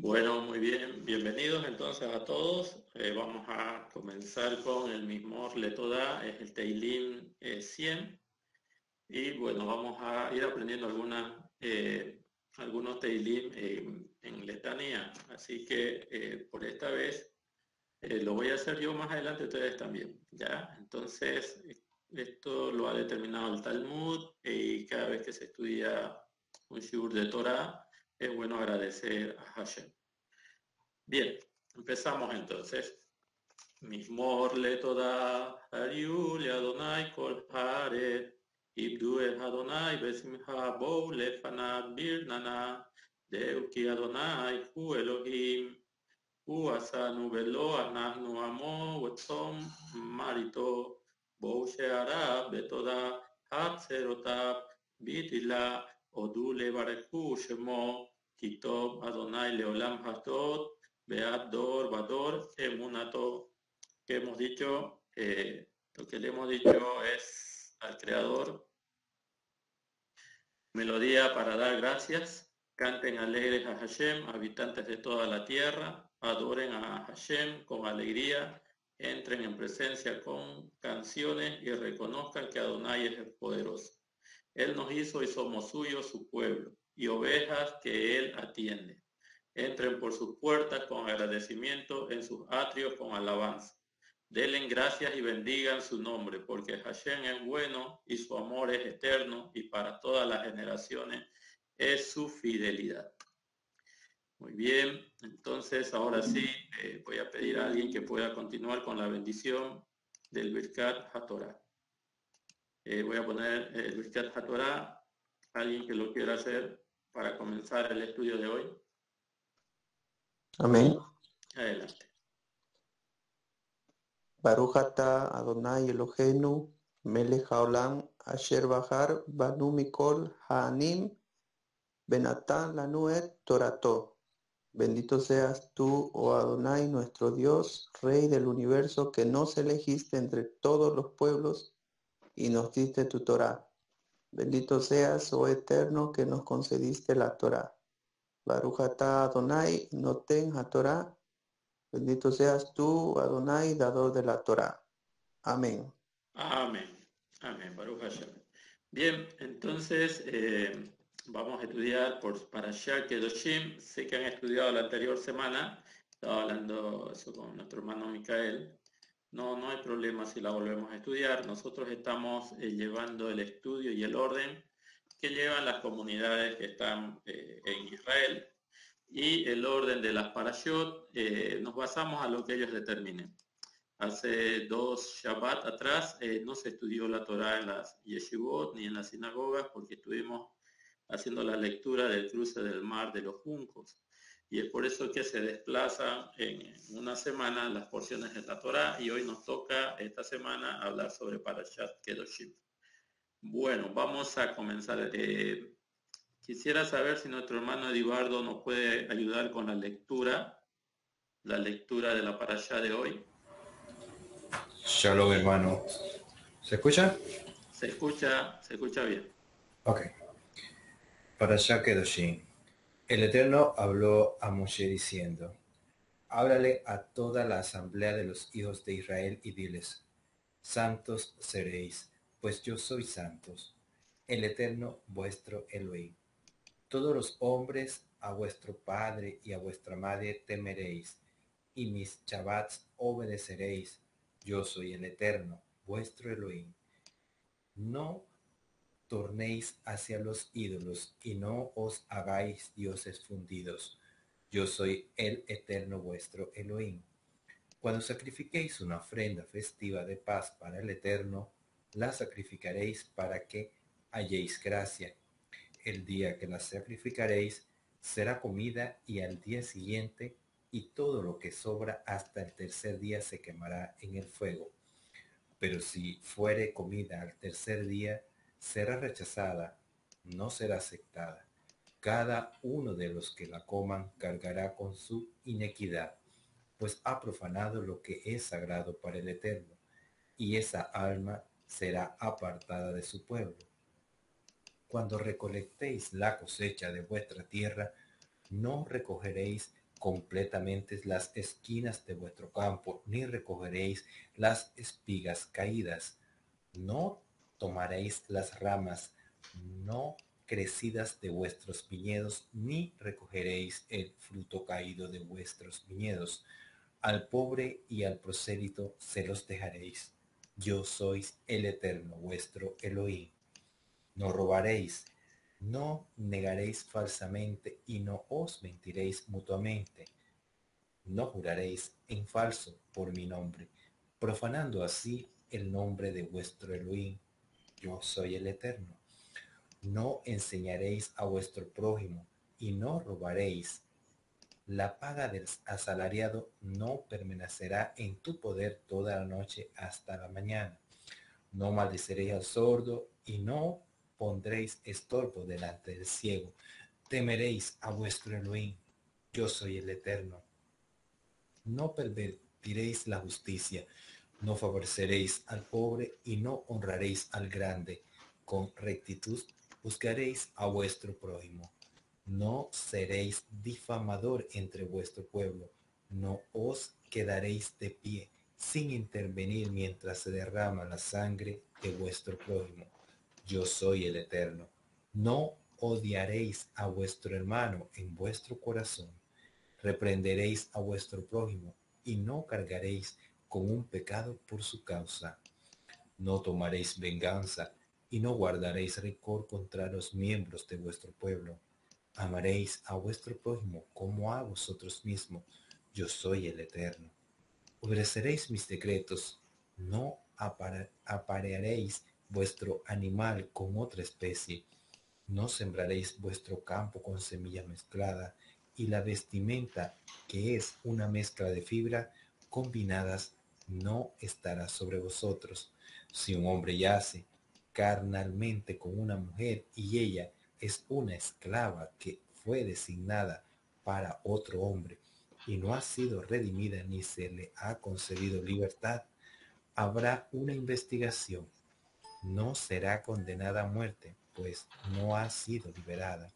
Bueno, muy bien, bienvenidos entonces a todos. Vamos a comenzar con el Mismor Le Toda, es el Teilim 100. Y bueno, vamos a ir aprendiendo algunos Teilim en letanía. Así que por esta vez lo voy a hacer yo, más adelante ustedes también. ¿Ya? Entonces, esto lo ha determinado el Talmud y cada vez que se estudia un shiur de Torah, es bueno agradecer a Hashem. Bien, empezamos entonces. Mismor le toda Hariu le Adonai kol haaret Ibdu el Adonai besimcha bou lefanav birnana Deu ki Adonai hu Elohim hu asanu velo anahnu amo wetzom marito bou she'ara betoda hatzerotav bitila odu levarechu shemo kitov Adonai leolam hasdod Beat Dor, Bador, Emunato, que hemos dicho, lo que le hemos dicho es al Creador, melodía para dar gracias, canten alegres a Hashem, habitantes de toda la tierra, adoren a Hashem con alegría, entren en presencia con canciones y reconozcan que Adonai es el poderoso. Él nos hizo y somos suyos, su pueblo, y ovejas que Él atiende. Entren por sus puertas con agradecimiento, en sus atrios con alabanza. Denle gracias y bendigan su nombre, porque Hashem es bueno y su amor es eterno y para todas las generaciones es su fidelidad. Muy bien, entonces ahora sí voy a pedir a alguien que pueda continuar con la bendición del Birkat HaTorah. Voy a poner el Birkat HaTorah, alguien que lo quiera hacer para comenzar el estudio de hoy. Amén. Adelante. Baruch atah Adonai Eloheinu melech haolam asher bahar banu mikol haanim benatan lanu et torato. Bendito seas tú, oh Adonai, nuestro Dios, Rey del universo, que nos elegiste entre todos los pueblos y nos diste tu Torá. Bendito seas, oh Eterno, que nos concediste la Torá. Baruch atah Adonai noten haTorá. Bendito seas tú, Adonai, dador de la Torá. Amén. Amén. Amén. Baruch Hashem. Bien, entonces vamos a estudiar por Parashat Kedoshim. Sé que han estudiado la anterior semana. Estaba hablando eso con nuestro hermano Micael. No hay problema si la volvemos a estudiar. Nosotros estamos llevando el estudio y el orden que llevan las comunidades que están en Israel. Y el orden de las Parashot nos basamos a lo que ellos determinen. Hace 2 Shabbat atrás no se estudió la Torá en las yeshivot ni en las sinagogas porque estuvimos haciendo la lectura del cruce del mar de los juncos. Y es por eso que se desplazan en una semana las porciones de la Torá y hoy nos toca esta semana hablar sobre Parashat Kedoshim. Bueno, vamos a comenzar. Quisiera saber si nuestro hermano Edibardo nos puede ayudar con la lectura de la Parashá de hoy. Shalom, hermano. ¿Se escucha? Se escucha bien. Ok. Parashá Kedoshim. El Eterno habló a Moshe diciendo: háblale a toda la asamblea de los hijos de Israel y diles: santos seréis, pues yo soy santos, el Eterno vuestro Elohim. Todos los hombres a vuestro padre y a vuestra madre temeréis, y mis Shabbats obedeceréis. Yo soy el Eterno, vuestro Elohim. No tornéis hacia los ídolos y no os hagáis dioses fundidos. Yo soy el Eterno vuestro Elohim. Cuando sacrifiquéis una ofrenda festiva de paz para el Eterno, la sacrificaréis para que halléis gracia. El día que la sacrificaréis será comida, y al día siguiente, y todo lo que sobra hasta el tercer día se quemará en el fuego. Pero si fuere comida al tercer día, será rechazada, no será aceptada. Cada uno de los que la coman cargará con su iniquidad, pues ha profanado lo que es sagrado para el Eterno, y esa alma será apartada de su pueblo. Cuando recolectéis la cosecha de vuestra tierra, no recogeréis completamente las esquinas de vuestro campo, ni recogeréis las espigas caídas. No tomaréis las ramas no crecidas de vuestros viñedos, ni recogeréis el fruto caído de vuestros viñedos. Al pobre y al prosélito se los dejaréis. Yo soy el Eterno, vuestro Elohim. No robaréis, no negaréis falsamente y no os mentiréis mutuamente. No juraréis en falso por mi nombre, profanando así el nombre de vuestro Elohim. Yo soy el Eterno. No enseñaréis a vuestro prójimo y no robaréis. La paga del asalariado no permanecerá en tu poder toda la noche hasta la mañana. No maldeceréis al sordo y no pondréis estorbo delante del ciego. Temeréis a vuestro Elohim. Yo soy el Eterno. No pervertiréis la justicia, no favoreceréis al pobre y no honraréis al grande. Con rectitud buscaréis a vuestro prójimo. No seréis difamador entre vuestro pueblo. No os quedaréis de pie sin intervenir mientras se derrama la sangre de vuestro prójimo. Yo soy el Eterno. No odiaréis a vuestro hermano en vuestro corazón. Reprenderéis a vuestro prójimo y no cargaréis con un pecado por su causa. No tomaréis venganza y no guardaréis rencor contra los miembros de vuestro pueblo. Amaréis a vuestro prójimo como a vosotros mismos. Yo soy el Eterno. Obedeceréis mis decretos. No aparearéis vuestro animal con otra especie. No sembraréis vuestro campo con semilla mezclada, y la vestimenta, que es una mezcla de fibra combinadas, no estará sobre vosotros. Si un hombre yace carnalmente con una mujer y ella es una esclava que fue designada para otro hombre y no ha sido redimida ni se le ha concedido libertad, habrá una investigación. No será condenada a muerte, pues no ha sido liberada.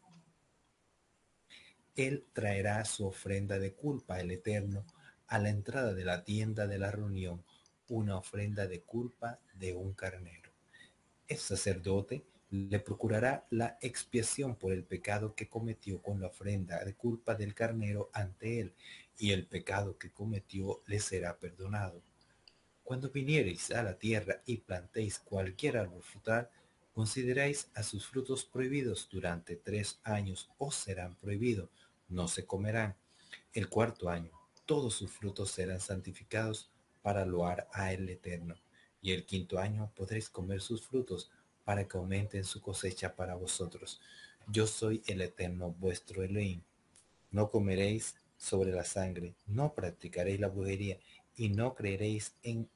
Él traerá su ofrenda de culpa al Eterno a la entrada de la tienda de la reunión, una ofrenda de culpa de un carnero. El sacerdote le procurará la expiación por el pecado que cometió con la ofrenda de culpa del carnero ante él, y el pecado que cometió le será perdonado. Cuando viniereis a la tierra y plantéis cualquier árbol frutal, consideráis a sus frutos prohibidos durante 3 años, os serán prohibidos, no se comerán. El cuarto año, todos sus frutos serán santificados para loar a el Eterno. Y el quinto año podréis comer sus frutos para que aumenten su cosecha para vosotros. Yo soy el Eterno vuestro Elohim. No comeréis sobre la sangre, no practicaréis la brujería y no creeréis en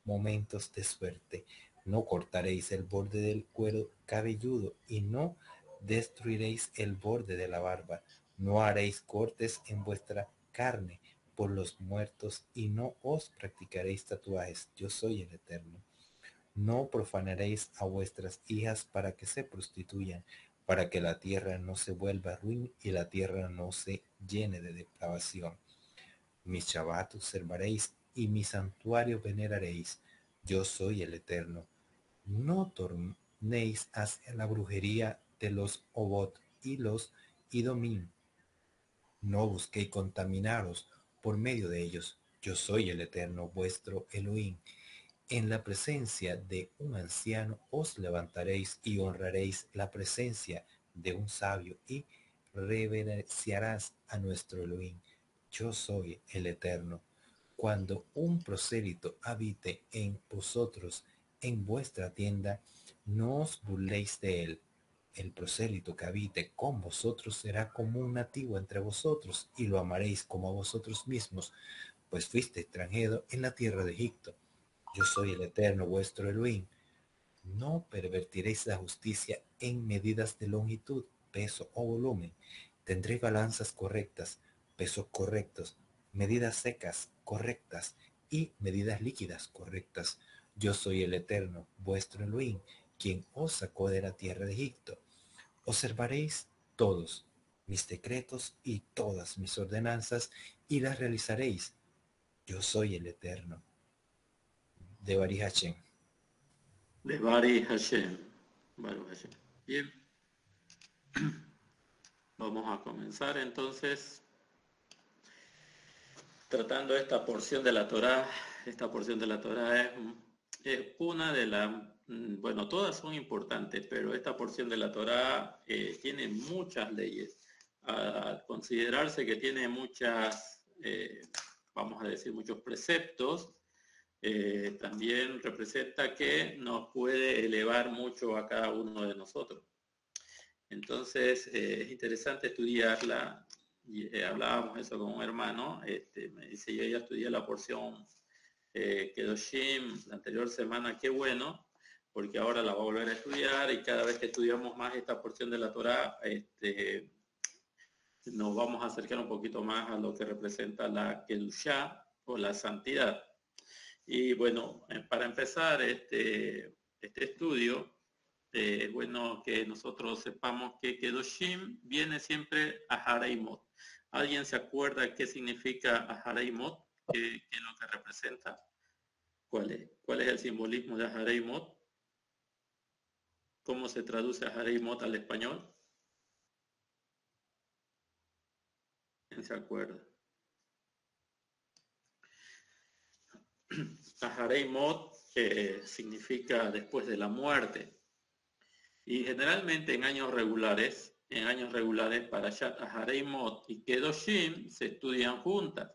momentos de suerte. No cortaréis el borde del cuero cabelludo y no destruiréis el borde de la barba. No haréis cortes en vuestra carne por los muertos y no os practicaréis tatuajes. Yo soy el Eterno. No profanaréis a vuestras hijas para que se prostituyan, para que la tierra no se vuelva ruin y la tierra no se llene de depravación. Mis Shabbat observaréis y mi santuario veneraréis. Yo soy el Eterno. No tornéis hacia la brujería de los Obot y los Idomim. No busquéis contaminaros por medio de ellos. Yo soy el Eterno, vuestro Elohim. En la presencia de un anciano os levantaréis y honraréis la presencia de un sabio y reverenciarás a nuestro Elohim. Yo soy el Eterno. Cuando un prosélito habite en vosotros, en vuestra tienda, no os burléis de él. El prosélito que habite con vosotros será como un nativo entre vosotros, y lo amaréis como a vosotros mismos, pues fuiste extranjero en la tierra de Egipto. Yo soy el Eterno vuestro Elohim. No pervertiréis la justicia en medidas de longitud, peso o volumen. Tendréis balanzas correctas, pesos correctos, medidas secas correctas y medidas líquidas correctas. Yo soy el Eterno, vuestro Elohim, quien os sacó de la tierra de Egipto. Observaréis todos mis decretos y todas mis ordenanzas, y las realizaréis. Yo soy el Eterno. De Bari Hashem. De Bari Hashem. Baruch Hashem. Bien. Vamos a comenzar entonces tratando esta porción de la Torá. Esta porción de la Torá es una de las, bueno, todas son importantes, pero esta porción de la Torá tiene muchas leyes. Al considerarse que tiene muchas, vamos a decir, muchos preceptos, también representa que nos puede elevar mucho a cada uno de nosotros. Entonces, es interesante estudiarla. Hablábamos eso con un hermano, me dice, yo ya estudié la porción Kedoshim la anterior semana, qué bueno, porque ahora la voy a volver a estudiar, y cada vez que estudiamos más esta porción de la Torá, nos vamos a acercar un poquito más a lo que representa la Kedushá o la santidad. Y bueno, para empezar este estudio, es bueno que nosotros sepamos que Kedoshim viene siempre a Hareimot. ¿Alguien se acuerda qué significa Hareimot? ¿Qué es lo que representa? ¿Cuál es el simbolismo de Hareimot? ¿Cómo se traduce Hareimot al español? ¿Quién se acuerda? Hareimot significa después de la muerte. Y generalmente en años regulares, Parashat Hareimot y Kedoshim se estudian juntas.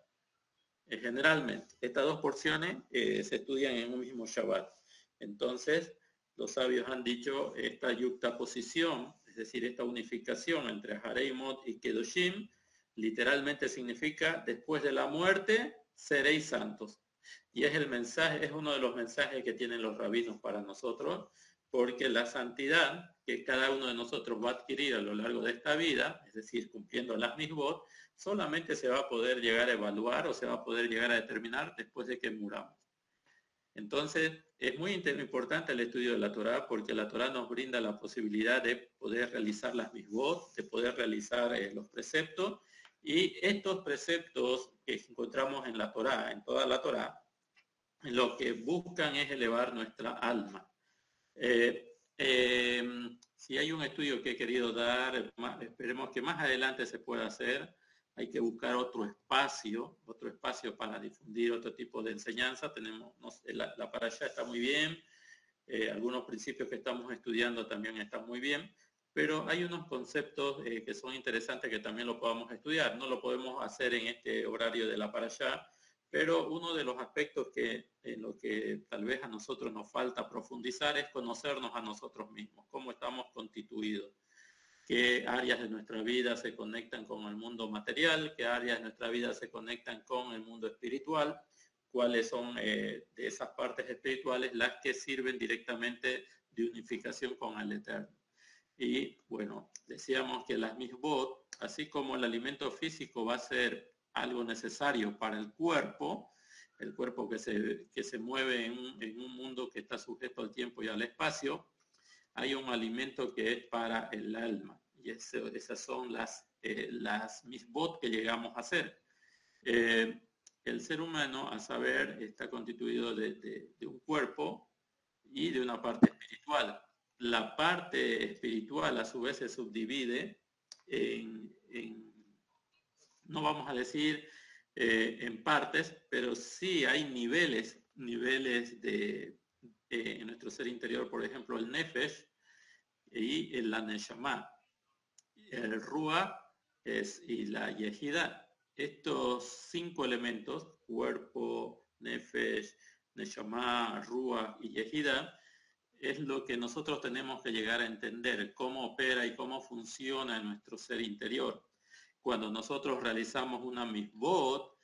Generalmente, estas dos porciones se estudian en un mismo Shabbat. Entonces, los sabios han dicho esta yuxtaposición, es decir, esta unificación entre Hareimot y Kedoshim, literalmente significa después de la muerte seréis santos. Y es el mensaje, es uno de los mensajes que tienen los rabinos para nosotros, porque la santidad que cada uno de nosotros va a adquirir a lo largo de esta vida, es decir, cumpliendo las misbot, solamente se va a poder llegar a evaluar o se va a poder llegar a determinar después de que muramos. Entonces, es muy importante el estudio de la Torá, porque la Torá nos brinda la posibilidad de poder realizar las misbot, de poder realizar los preceptos, y estos preceptos que encontramos en la Torá, en toda la Torá, lo que buscan es elevar nuestra alma. Si hay un estudio que he querido dar, esperemos que más adelante se pueda hacer. Hay que buscar otro espacio para difundir otro tipo de enseñanza. Tenemos, la parashá está muy bien, algunos principios que estamos estudiando también están muy bien, pero hay unos conceptos que son interesantes que también lo podamos estudiar. No lo podemos hacer en este horario de la parashá, pero uno de los aspectos en lo que tal vez a nosotros nos falta profundizar es conocernos a nosotros mismos, cómo estamos constituidos, qué áreas de nuestra vida se conectan con el mundo material, qué áreas de nuestra vida se conectan con el mundo espiritual, cuáles son de esas partes espirituales las que sirven directamente de unificación con el Eterno. Y bueno, decíamos que las misbot, así como el alimento físico va a ser algo necesario para el cuerpo que se mueve en un mundo que está sujeto al tiempo y al espacio, hay un alimento que es para el alma, y esas son las misbot que llegamos a hacer. El ser humano, a saber, está constituido de un cuerpo y de una parte espiritual. La parte espiritual a su vez se subdivide no vamos a decir en partes, pero sí hay niveles en nuestro ser interior, por ejemplo, el nefesh y la neshama, el ruach y la yehida. Estos 5 elementos, cuerpo, nefesh, neshama, ruach y yehida, es lo que nosotros tenemos que llegar a entender, cómo opera y cómo funciona en nuestro ser interior. Cuando nosotros realizamos una misbot,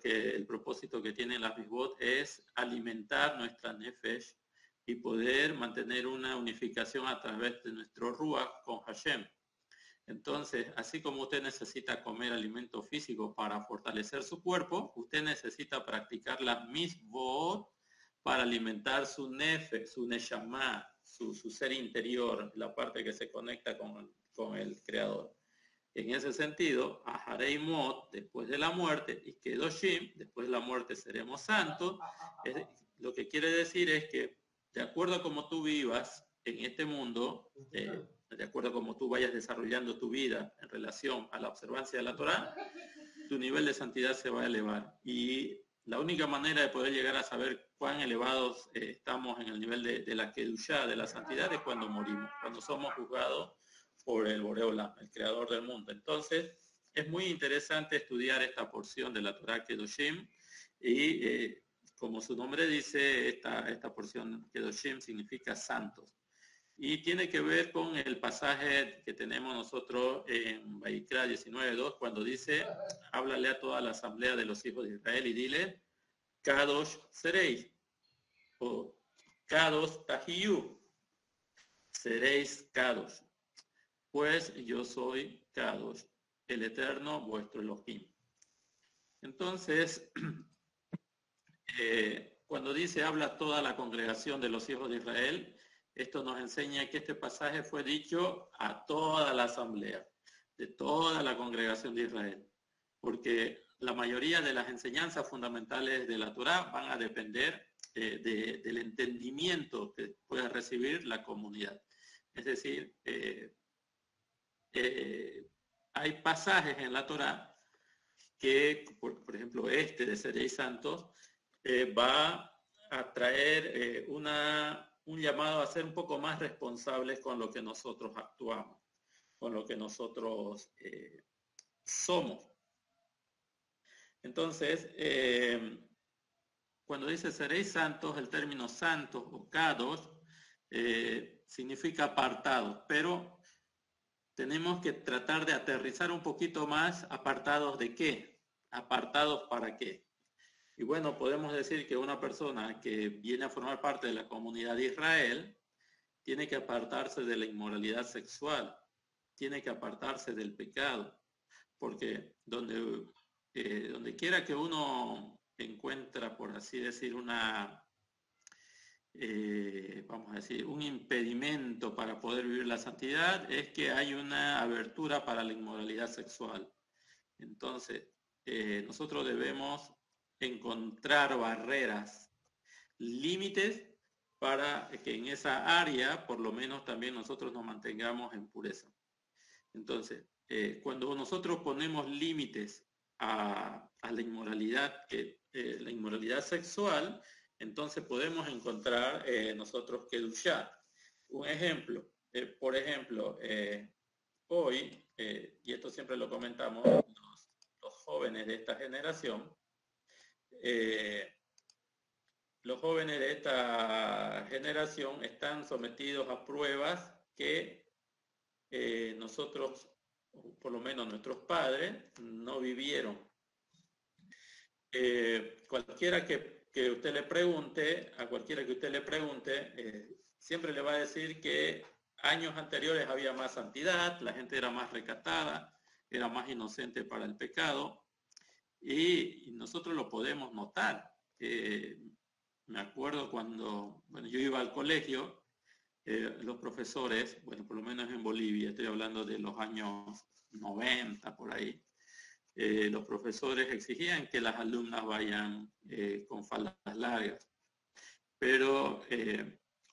el propósito que tienen las misbot es alimentar nuestra nefesh y poder mantener una unificación a través de nuestro ruach con Hashem. Entonces, así como usted necesita comer alimento físico para fortalecer su cuerpo, usted necesita practicar las misbot para alimentar su nefesh, su neshama, su ser interior, la parte que se conecta con el Creador. En ese sentido, Aharei Mot, después de la muerte, y Kedoshim, después de la muerte seremos santos. Lo que quiere decir es que, de acuerdo a cómo tú vivas en este mundo, de acuerdo a cómo tú vayas desarrollando tu vida en relación a la observancia de la Torá, tu nivel de santidad se va a elevar. Y la única manera de poder llegar a saber cuán elevados estamos en el nivel de la Kedushá, de la santidad, es cuando morimos, cuando somos juzgados por el Boré Olam, el creador del mundo. Entonces, es muy interesante estudiar esta porción de la Torá Kedoshim y como su nombre dice, esta porción Kedoshim significa santos. Y tiene que ver con el pasaje que tenemos nosotros en Vayikra 19:2, cuando dice, háblale a toda la asamblea de los hijos de Israel y dile, Kadosh seréis, o Kadosh Tahiyu, seréis Kadosh, pues yo soy Kadosh, el Eterno, vuestro Elohim. Entonces, cuando dice, habla toda la congregación de los hijos de Israel, esto nos enseña que este pasaje fue dicho a toda la asamblea, de toda la congregación de Israel, porque la mayoría de las enseñanzas fundamentales de la Torá van a depender del entendimiento que pueda recibir la comunidad. Es decir, hay pasajes en la Torá que, por ejemplo, de seréis santos, va a traer un llamado a ser un poco más responsables con lo que nosotros actuamos, con lo que nosotros somos. Entonces, cuando dice seréis santos, el término santos o kadosh significa apartados, pero tenemos que tratar de aterrizar un poquito más. ¿Apartados de qué? ¿Apartados para qué? Y bueno, podemos decir que una persona que viene a formar parte de la comunidad de Israel tiene que apartarse de la inmoralidad sexual, tiene que apartarse del pecado, porque donde quiera que uno encuentra, por así decir, vamos a decir, un impedimento para poder vivir la santidad, es que hay una abertura para la inmoralidad sexual. Entonces, nosotros debemos encontrar barreras, límites, para que en esa área, por lo menos, también nosotros nos mantengamos en pureza. Entonces, cuando nosotros ponemos límites a la inmoralidad, la inmoralidad sexual, entonces podemos encontrar nosotros Kedushá. Un ejemplo, por ejemplo, hoy, y esto siempre lo comentamos, los jóvenes de esta generación, están sometidos a pruebas que nosotros, por lo menos nuestros padres, no vivieron. Cualquiera que usted le pregunte, siempre le va a decir que años anteriores había más santidad, la gente era más recatada, era más inocente para el pecado, y nosotros lo podemos notar. Me acuerdo cuando yo iba al colegio, los profesores, bueno, por lo menos en Bolivia, estoy hablando de los años 90 por ahí, los profesores exigían que las alumnas vayan con faldas largas. Pero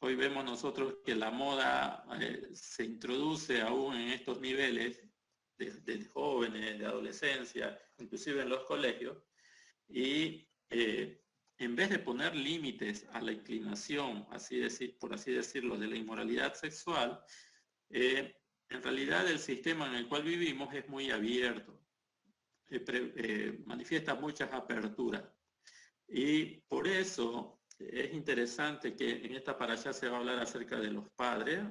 hoy vemos nosotros que la moda se introduce aún en estos niveles de jóvenes, de adolescencia, inclusive en los colegios, y en vez de poner límites a la inclinación, por así decirlo, de la inmoralidad sexual, en realidad el sistema en el cual vivimos es muy abierto, manifiesta muchas aperturas. Y por eso es interesante que en esta parashá se va a hablar acerca de los padres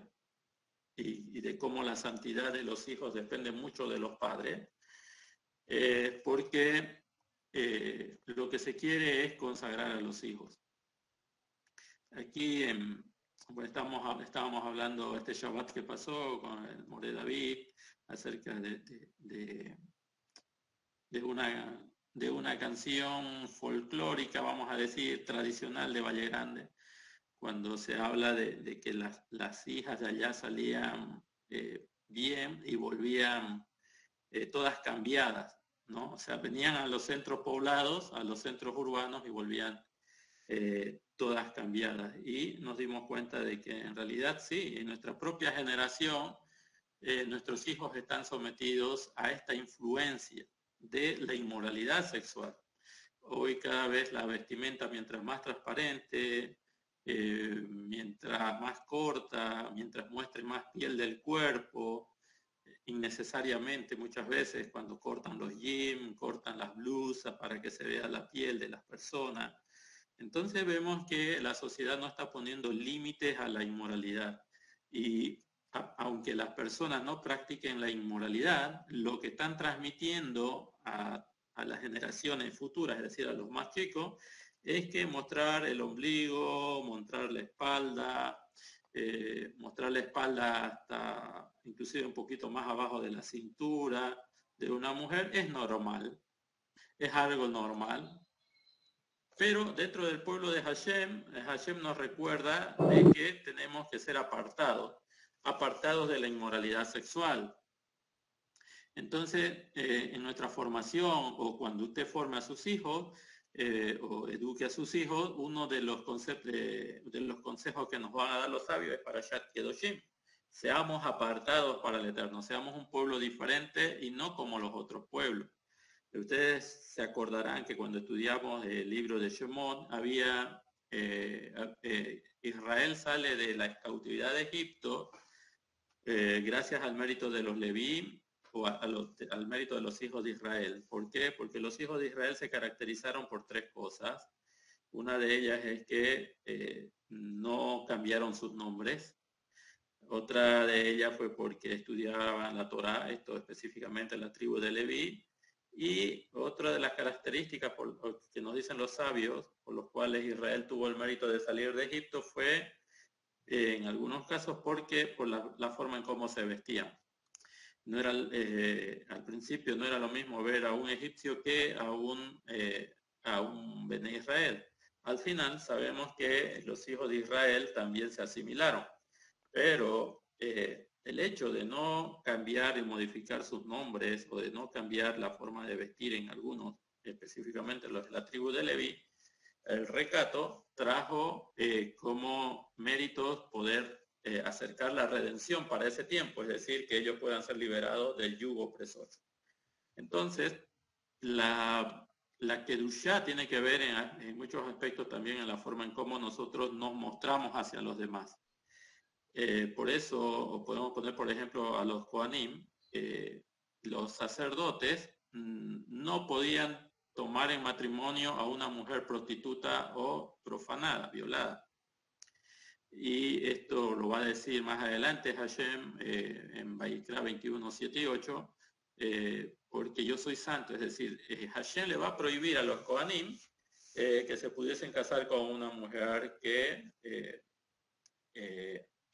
y de cómo la santidad de los hijos depende mucho de los padres, porque lo que se quiere es consagrar a los hijos. Aquí estábamos hablando este Shabbat que pasó con el Moré David acerca de una canción folclórica, vamos a decir, tradicional de Valle Grande, cuando se habla de que las hijas de allá salían bien y volvían todas cambiadas, ¿no? O sea, venían a los centros poblados, a los centros urbanos y volvían todas cambiadas. Y nos dimos cuenta de que en realidad sí, en nuestra propia generación, nuestros hijos están sometidos a esta influencia de la inmoralidad sexual. Hoy cada vez la vestimenta, mientras más transparente, mientras más corta, mientras muestre más piel del cuerpo, innecesariamente muchas veces cuando cortan los jeans, cortan las blusas para que se vea la piel de las personas. Entonces vemos que la sociedad no está poniendo límites a la inmoralidad. Y aunque las personas no practiquen la inmoralidad, lo que están transmitiendo a las generaciones futuras, es decir, a los más chicos, es que mostrar el ombligo, mostrar la espalda hasta inclusive un poquito más abajo de la cintura de una mujer es normal, es algo normal. Pero dentro del pueblo de Hashem, Hashem nos recuerda de que tenemos que ser apartados de la inmoralidad sexual. Entonces, en nuestra formación o cuando usted forme a sus hijos o eduque a sus hijos, uno de los consejos que nos van a dar los sabios es para Parashat Kedoshim. Seamos apartados para el Eterno, seamos un pueblo diferente y no como los otros pueblos. Ustedes se acordarán que cuando estudiamos el libro de Shemot, Israel sale de la cautividad de Egipto gracias al mérito de los Leví o al mérito de los hijos de Israel. ¿Por qué? Porque los hijos de Israel se caracterizaron por tres cosas. Una de ellas es que no cambiaron sus nombres. Otra de ellas fue porque estudiaban la Torá, esto específicamente la tribu de Leví. Y otra de las características que nos dicen los sabios, por los cuales Israel tuvo el mérito de salir de Egipto, fue en algunos casos por la forma en cómo se vestían. No era, al principio no era lo mismo ver a un egipcio que a un Bene Israel. Al final sabemos que los hijos de Israel también se asimilaron, pero el hecho de no cambiar y modificar sus nombres o de no cambiar la forma de vestir en algunos, específicamente los de la tribu de Leví, el recato trajo como méritos poder acercar la redención para ese tiempo, es decir, que ellos puedan ser liberados del yugo opresor. Entonces, la Kedushá tiene que ver en muchos aspectos también en la forma en cómo nosotros nos mostramos hacia los demás. Por eso podemos poner, por ejemplo, a los Kohanim, los sacerdotes no podían tomar en matrimonio a una mujer prostituta o profanada, violada. Y esto lo va a decir más adelante Hashem en Vayikra 21, 7 y 8, porque yo soy santo, es decir, Hashem le va a prohibir a los Kohanim que se pudiesen casar con una mujer que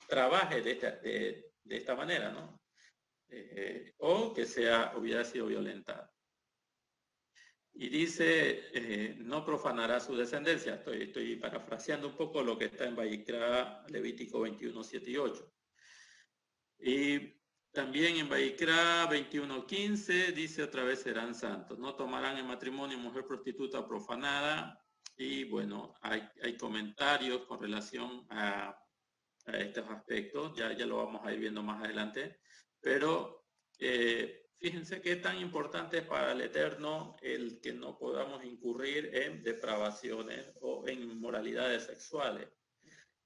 trabaje de esta manera, ¿no? O que hubiera sido violentada. Y dice, no profanará su descendencia. Estoy parafraseando un poco lo que está en Vayikra, Levítico 21, 7 y 8. Y también en Vayikra 21, 15 dice otra vez serán santos. No tomarán en matrimonio mujer prostituta profanada. Y bueno, hay comentarios con relación a estos aspectos, ya lo vamos a ir viendo más adelante, pero fíjense qué tan importante es para el Eterno el que no podamos incurrir en depravaciones o en inmoralidades sexuales.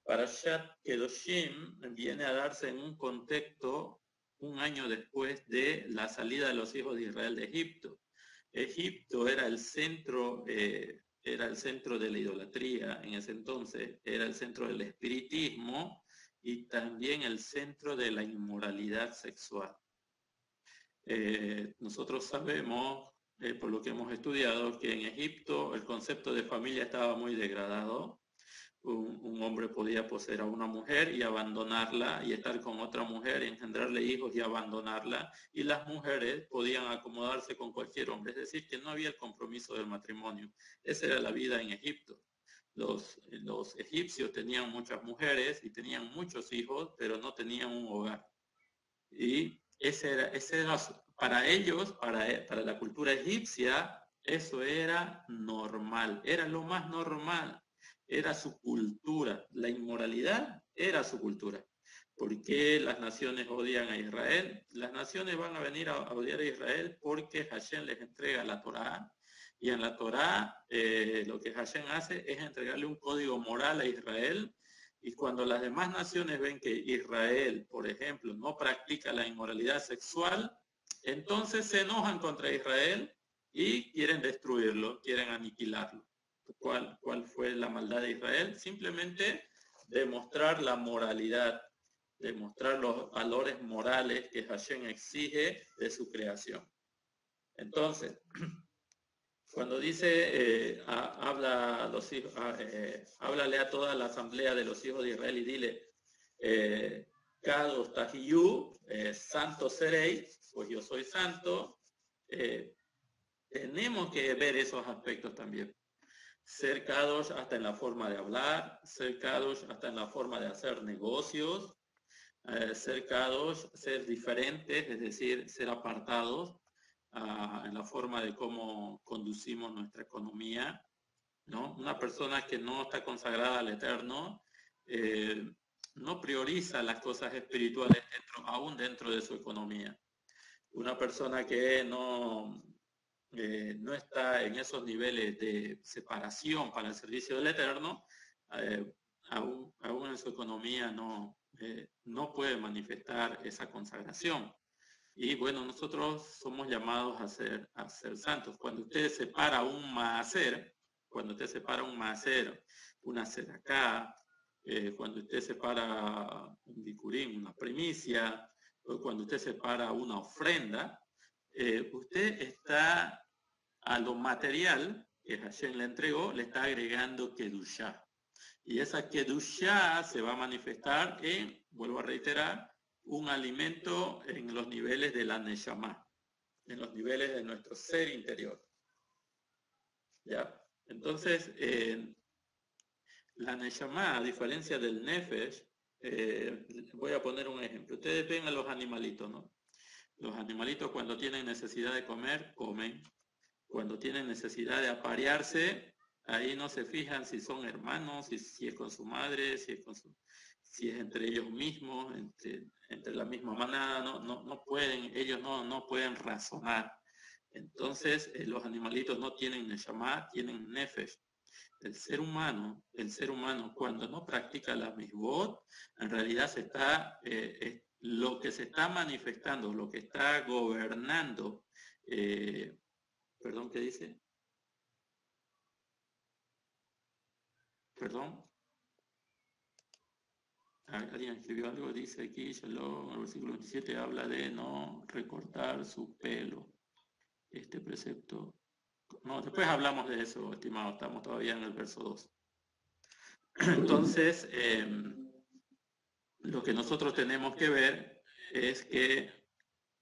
Parashat Kedoshim viene a darse en un contexto un año después de la salida de los hijos de Israel de Egipto. Egipto era el centro de la idolatría en ese entonces, era el centro del espiritismo y también el centro de la inmoralidad sexual. Nosotros sabemos, por lo que hemos estudiado, que en Egipto el concepto de familia estaba muy degradado. Un hombre podía poseer a una mujer y abandonarla y estar con otra mujer, engendrarle hijos y abandonarla, y las mujeres podían acomodarse con cualquier hombre, es decir, que no había el compromiso del matrimonio. Esa era la vida en Egipto. Los egipcios tenían muchas mujeres y tenían muchos hijos, pero no tenían un hogar. Y ese era para ellos, para la cultura egipcia, eso era normal, era lo más normal, era su cultura, la inmoralidad era su cultura. ¿Por qué las naciones odian a Israel? Las naciones van a venir a odiar a Israel porque Hashem les entrega la Torá, y en la Torá lo que Hashem hace es entregarle un código moral a Israel, y cuando las demás naciones ven que Israel, por ejemplo, no practica la inmoralidad sexual, entonces se enojan contra Israel y quieren destruirlo, quieren aniquilarlo. ¿Cuál fue la maldad de Israel? Simplemente demostrar la moralidad, demostrar los valores morales que Hashem exige de su creación. Entonces, cuando dice, habla a los hijos, háblale a toda la asamblea de los hijos de Israel y dile, Kadosh Tahiyu, santo seréis, pues yo soy santo. Tenemos que ver esos aspectos también. Ser Kadosh hasta en la forma de hablar, ser Kadosh hasta en la forma de hacer negocios, ser Kadosh, ser diferentes, es decir, ser apartados en la forma de cómo conducimos nuestra economía, ¿no? Una persona que no está consagrada al Eterno no prioriza las cosas espirituales aún dentro de su economía. Una persona que no está en esos niveles de separación para el servicio del Eterno, aún en su economía no puede manifestar esa consagración. Y bueno, nosotros somos llamados a ser santos. Cuando usted separa un maaser, una seraká, cuando usted separa un bikurim, una primicia, o cuando usted separa una ofrenda, usted está a lo material que Hashem le entregó, le está agregando kedushá. Y esa kedushá se va a manifestar en, vuelvo a reiterar, un alimento en los niveles de la neshama, en los niveles de nuestro ser interior. ¿Ya? Entonces, la neshama, a diferencia del nefesh, voy a poner un ejemplo. Ustedes ven a los animalitos, ¿no? Los animalitos cuando tienen necesidad de comer, comen. Cuando tienen necesidad de aparearse, ahí no se fijan si son hermanos, si es con su madre, si es entre ellos mismos, entre la misma manada, no pueden, ellos no pueden razonar. Entonces, los animalitos no tienen neshama, tienen nefesh. El ser humano, cuando no practica la misbot, en realidad lo que se está manifestando, lo que está gobernando, perdón, ¿qué dice? Perdón. Alguien escribió algo, dice aquí, Shalom, el versículo 27 habla de no recortar su pelo. Este precepto. No, después hablamos de eso, estimado, estamos todavía en el verso 2. Entonces, lo que nosotros tenemos que ver es que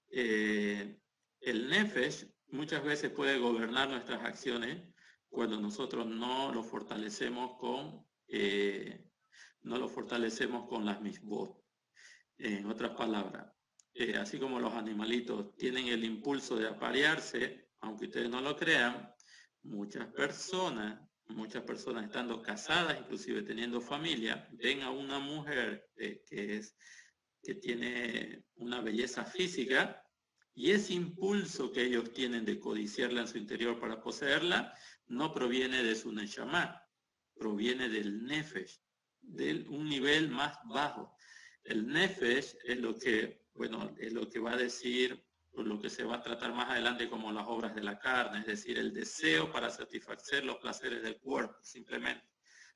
el nefesh muchas veces puede gobernar nuestras acciones cuando nosotros no lo fortalecemos con las misbot. En otras palabras, así como los animalitos tienen el impulso de aparearse, aunque ustedes no lo crean, muchas personas estando casadas, inclusive teniendo familia, ven a una mujer que tiene una belleza física, y ese impulso que ellos tienen de codiciarla en su interior para poseerla, no proviene de su neshama, proviene del nefesh, de un nivel más bajo. El nefesh es lo que va a decir, o lo que se va a tratar más adelante como las obras de la carne, es decir, el deseo para satisfacer los placeres del cuerpo, simplemente.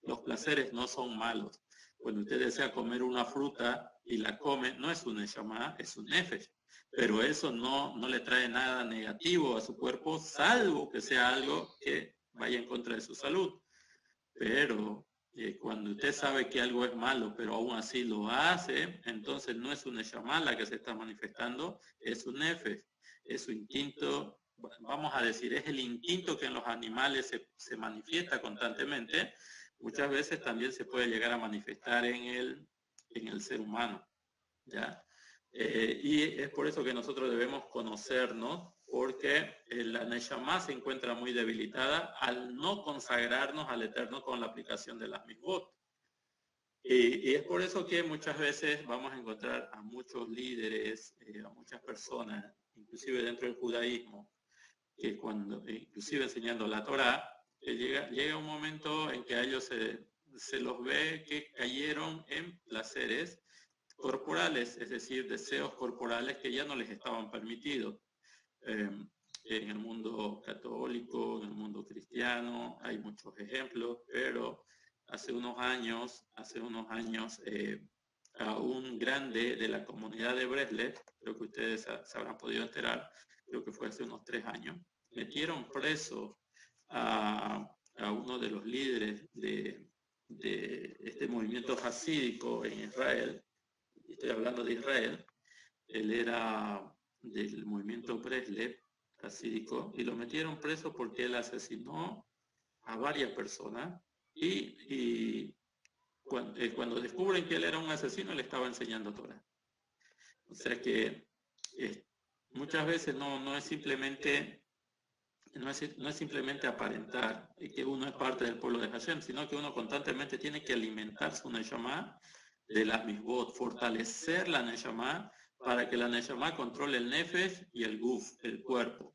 Los placeres no son malos. Cuando usted desea comer una fruta y la come, no es un neshama, es un nefesh. Pero eso no le trae nada negativo a su cuerpo, salvo que sea algo que vaya en contra de su salud. Pero cuando usted sabe que algo es malo, pero aún así lo hace, entonces no es una neshama la que se está manifestando, es un nefesh, es su instinto, vamos a decir, es el instinto que en los animales se manifiesta constantemente. Muchas veces también se puede llegar a manifestar en el ser humano, ¿ya? Y es por eso que nosotros debemos conocernos, porque la Neshama se encuentra muy debilitada al no consagrarnos al Eterno con la aplicación de las mitzvot. Y es por eso que muchas veces vamos a encontrar a muchos líderes, a muchas personas, inclusive dentro del judaísmo, que cuando, inclusive enseñando la Torá, llega un momento en que a ellos se los ve que cayeron en placeres corporales, es decir, deseos corporales que ya no les estaban permitidos. En el mundo católico, en el mundo cristiano, hay muchos ejemplos, pero hace unos años, a un grande de la comunidad de Breslev, creo que ustedes se habrán podido enterar, creo que fue hace unos 3 años, metieron preso a uno de los líderes de este movimiento hasídico en Israel. Estoy hablando de Israel. Él era del movimiento Breslev hasídico y lo metieron preso porque él asesinó a varias personas y cuando descubren que él era un asesino, le estaba enseñando Torah. O sea que muchas veces no es simplemente aparentar que uno es parte del pueblo de Hashem, sino que uno constantemente tiene que alimentar su Neshama de las misbot, fortalecer la Neshama para que la Neshama controle el Nefesh y el Guf, el cuerpo.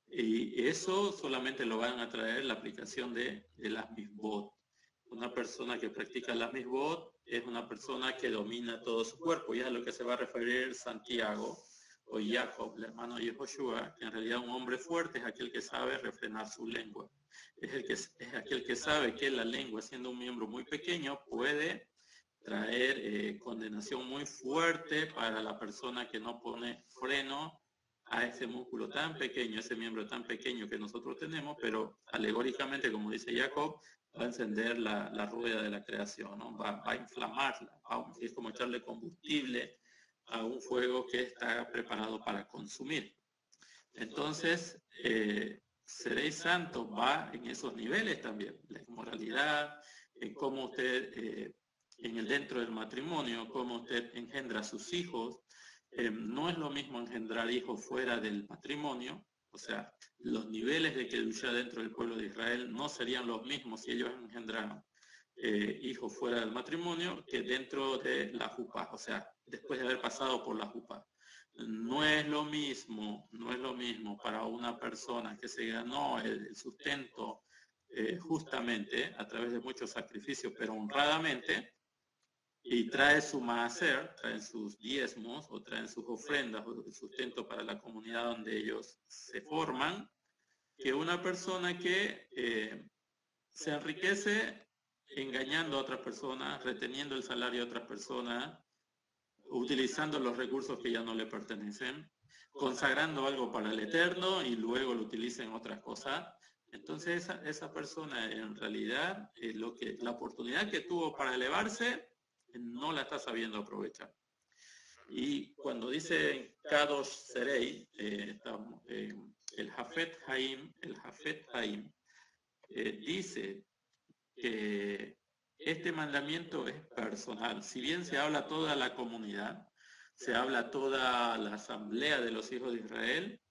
Y eso solamente lo van a traer la aplicación de las misbot. Una persona que practica las misbot es una persona que domina todo su cuerpo, y es a lo que se va a referir Santiago o Jacob, el hermano de Yehoshua, que en realidad un hombre fuerte es aquel que sabe refrenar su lengua. Es aquel que sabe que la lengua, siendo un miembro muy pequeño, puede traer condenación muy fuerte para la persona que no pone freno a ese músculo tan pequeño, ese miembro tan pequeño que nosotros tenemos, pero alegóricamente, como dice Jacob, va a encender la rueda de la creación, ¿no? va a inflamarla, es como echarle combustible a un fuego que está preparado para consumir. Entonces, seréis santos va en esos niveles también, la inmoralidad, en cómo usted, en el dentro del matrimonio, cómo usted engendra a sus hijos. No es lo mismo engendrar hijos fuera del matrimonio, o sea, los niveles de Kedushá dentro del pueblo de Israel no serían los mismos si ellos engendraran hijos fuera del matrimonio que dentro de la jupá, o sea, después de haber pasado por la jupá. No es lo mismo para una persona que se ganó el sustento justamente a través de muchos sacrificios, pero honradamente, y trae su maaser, traen sus diezmos o traen sus ofrendas o el sustento para la comunidad donde ellos se forman, que una persona que se enriquece engañando a otras personas, reteniendo el salario de otras personas, utilizando los recursos que ya no le pertenecen, consagrando algo para el Eterno y luego lo utiliza en otras cosas. Entonces esa persona en realidad la oportunidad que tuvo para elevarse no la está sabiendo aprovechar. Y cuando dice Kadosh Serei, el Jafet Haim dice que este mandamiento es personal. Si bien se habla a toda la comunidad, se habla a toda la asamblea de los hijos de Israel,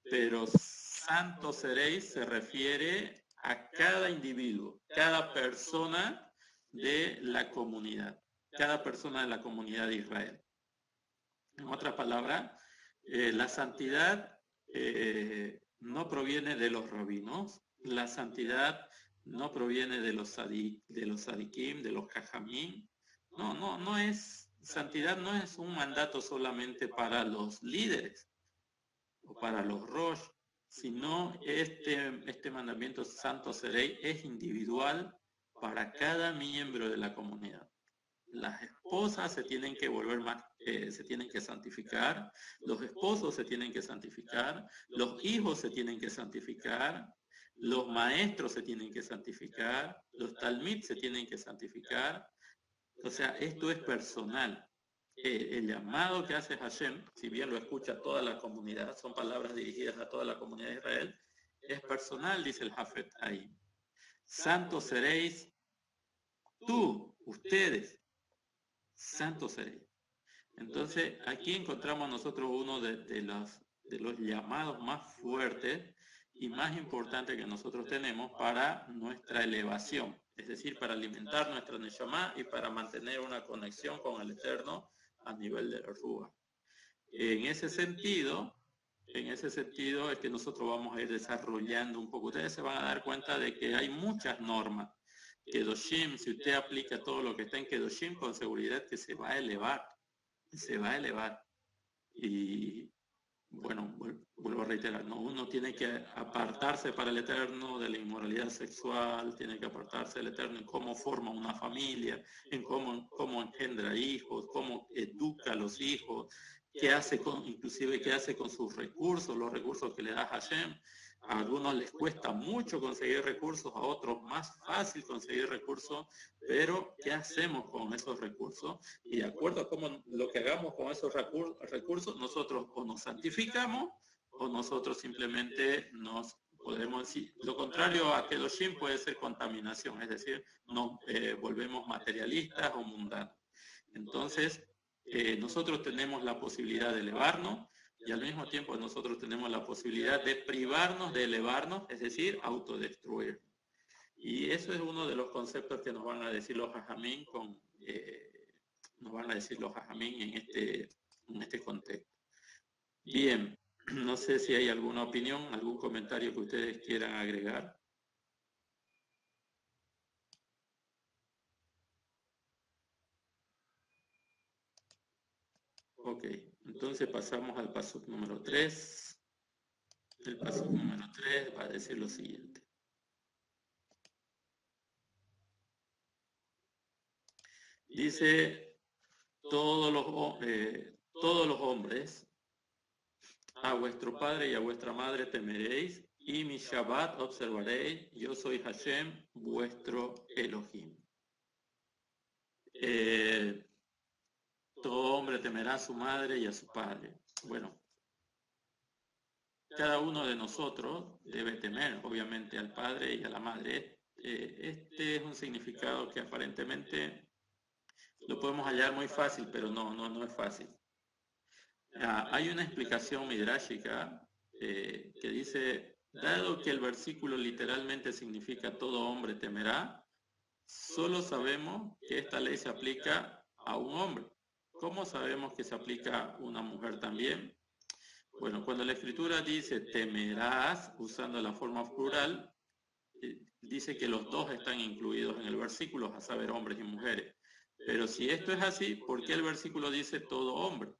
pero santos seréis se refiere a cada individuo, cada persona de la comunidad, cada persona de la comunidad de Israel. En otras palabras, la santidad no proviene de los rabinos, la santidad no proviene de los sadikim, de los jajamín. No es, santidad no es un mandato solamente para los líderes o para los rosh, sino este mandamiento santo serei es individual para cada miembro de la comunidad. Las esposas se tienen que volver más, se tienen que santificar, los esposos se tienen que santificar, los hijos se tienen que santificar, los maestros se tienen que santificar, los talmid se tienen que santificar. O sea, esto es personal. El llamado que hace Hashem, si bien lo escucha toda la comunidad, son palabras dirigidas a toda la comunidad de Israel, es personal, dice el Jafet ahí. Santos seréis tú, ustedes, santos seréis. Entonces, aquí encontramos nosotros uno de los llamados más fuertes y más importantes que nosotros tenemos para nuestra elevación, es decir, para alimentar nuestra Neshama y para mantener una conexión con el Eterno a nivel de Ruach. En ese sentido es que nosotros vamos a ir desarrollando un poco. Ustedes se van a dar cuenta de que hay muchas normas. Kedoshim, si usted aplica todo lo que está en Kedoshim, con seguridad que se va a elevar. Se va a elevar. Y bueno, vuelvo a reiterar, ¿no? Uno tiene que apartarse para el Eterno de la inmoralidad sexual, tiene que apartarse del Eterno en cómo forma una familia, en cómo engendra hijos, cómo educa a los hijos, inclusive qué hace con sus recursos, los recursos que le da Hashem. A algunos les cuesta mucho conseguir recursos, a otros más fácil conseguir recursos, pero ¿qué hacemos con esos recursos? Y de acuerdo a cómo lo que hagamos con esos recursos, nosotros o nos santificamos o nosotros simplemente nos podemos decir. Lo contrario a Kedoshim puede ser contaminación, es decir, nos volvemos materialistas o mundanos. Entonces, nosotros tenemos la posibilidad de elevarnos y al mismo tiempo nosotros tenemos la posibilidad de privarnos de elevarnos, es decir, autodestruir. Y eso es uno de los conceptos que nos van a decir los Jajamín en este contexto. Bien, no sé si hay alguna opinión, algún comentario que ustedes quieran agregar. Ok, entonces pasamos al paso número 3. El paso número 3 va a decir lo siguiente. Dice, todos los hombres, a vuestro padre y a vuestra madre temeréis, y mi Shabbat observaréis, yo soy Hashem, vuestro Elohim. Todo hombre temerá a su madre y a su padre. Bueno, cada uno de nosotros debe temer, obviamente, al padre y a la madre. Este es un significado que aparentemente lo podemos hallar muy fácil, pero no es fácil. Hay una explicación midrashica que dice, dado que el versículo literalmente significa todo hombre temerá, solo sabemos que esta ley se aplica a un hombre. ¿Cómo sabemos que se aplica a una mujer también? Bueno, cuando la escritura dice temerás, usando la forma plural, dice que los dos están incluidos en el versículo, a saber, hombres y mujeres. Pero si esto es así, ¿por qué el versículo dice todo hombre?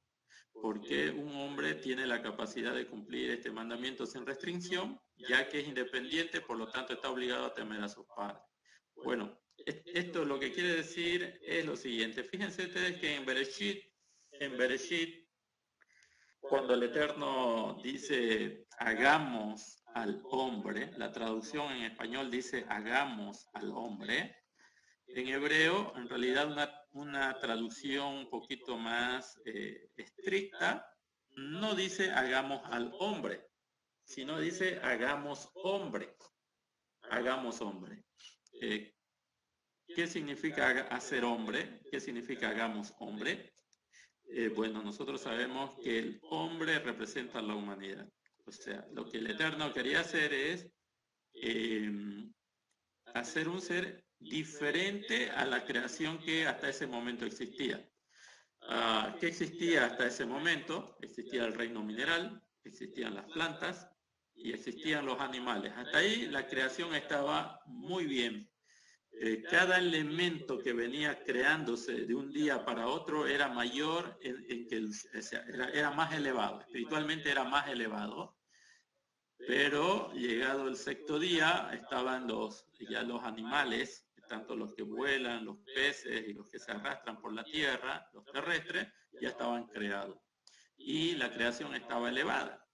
Porque un hombre tiene la capacidad de cumplir este mandamiento sin restricción, ya que es independiente, por lo tanto está obligado a temer a sus padres. Bueno, esto lo que quiere decir es lo siguiente. Fíjense ustedes que en Bereshit, cuando el Eterno dice hagamos al hombre, la traducción en español dice hagamos al hombre. En hebreo, en realidad una traducción un poquito más estricta, no dice hagamos al hombre, sino dice hagamos hombre. Hagamos hombre. ¿Qué significa hacer hombre? ¿Qué significa hagamos hombre? Bueno, nosotros sabemos que el hombre representa la humanidad. O sea, lo que el Eterno quería hacer es hacer un ser diferente a la creación que hasta ese momento existía. ¿Qué existía hasta ese momento? Existía el reino mineral, existían las plantas y existían los animales. Hasta ahí la creación estaba muy bien. Cada elemento que venía creándose de un día para otro era mayor, era más elevado, espiritualmente era más elevado. Pero llegado el sexto día estaban ya los animales, tanto los que vuelan, los peces y los que se arrastran por la tierra, los terrestres, ya estaban creados. Y la creación estaba elevada.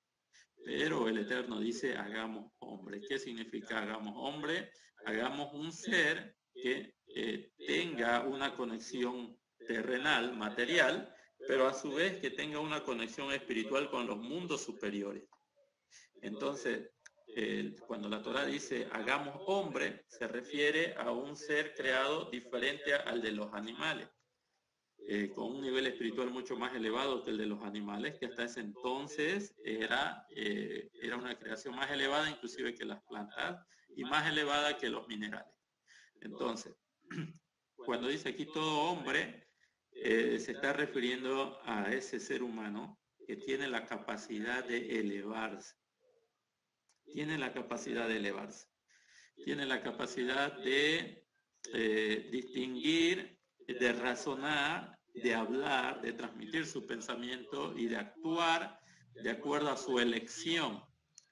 Pero el Eterno dice, hagamos hombre. ¿Qué significa hagamos hombre? Hagamos un ser que tenga una conexión terrenal, material, pero a su vez que tenga una conexión espiritual con los mundos superiores. Entonces, cuando la Torah dice hagamos hombre, se refiere a un ser creado diferente al de los animales. con un nivel espiritual mucho más elevado que el de los animales, que hasta ese entonces era una creación más elevada inclusive que las plantas y más elevada que los minerales. Entonces, cuando dice aquí todo hombre, se está refiriendo a ese ser humano que tiene la capacidad de elevarse. Tiene la capacidad de elevarse. Tiene la capacidad de distinguir, de razonar, de hablar, de transmitir su pensamiento y de actuar de acuerdo a su elección.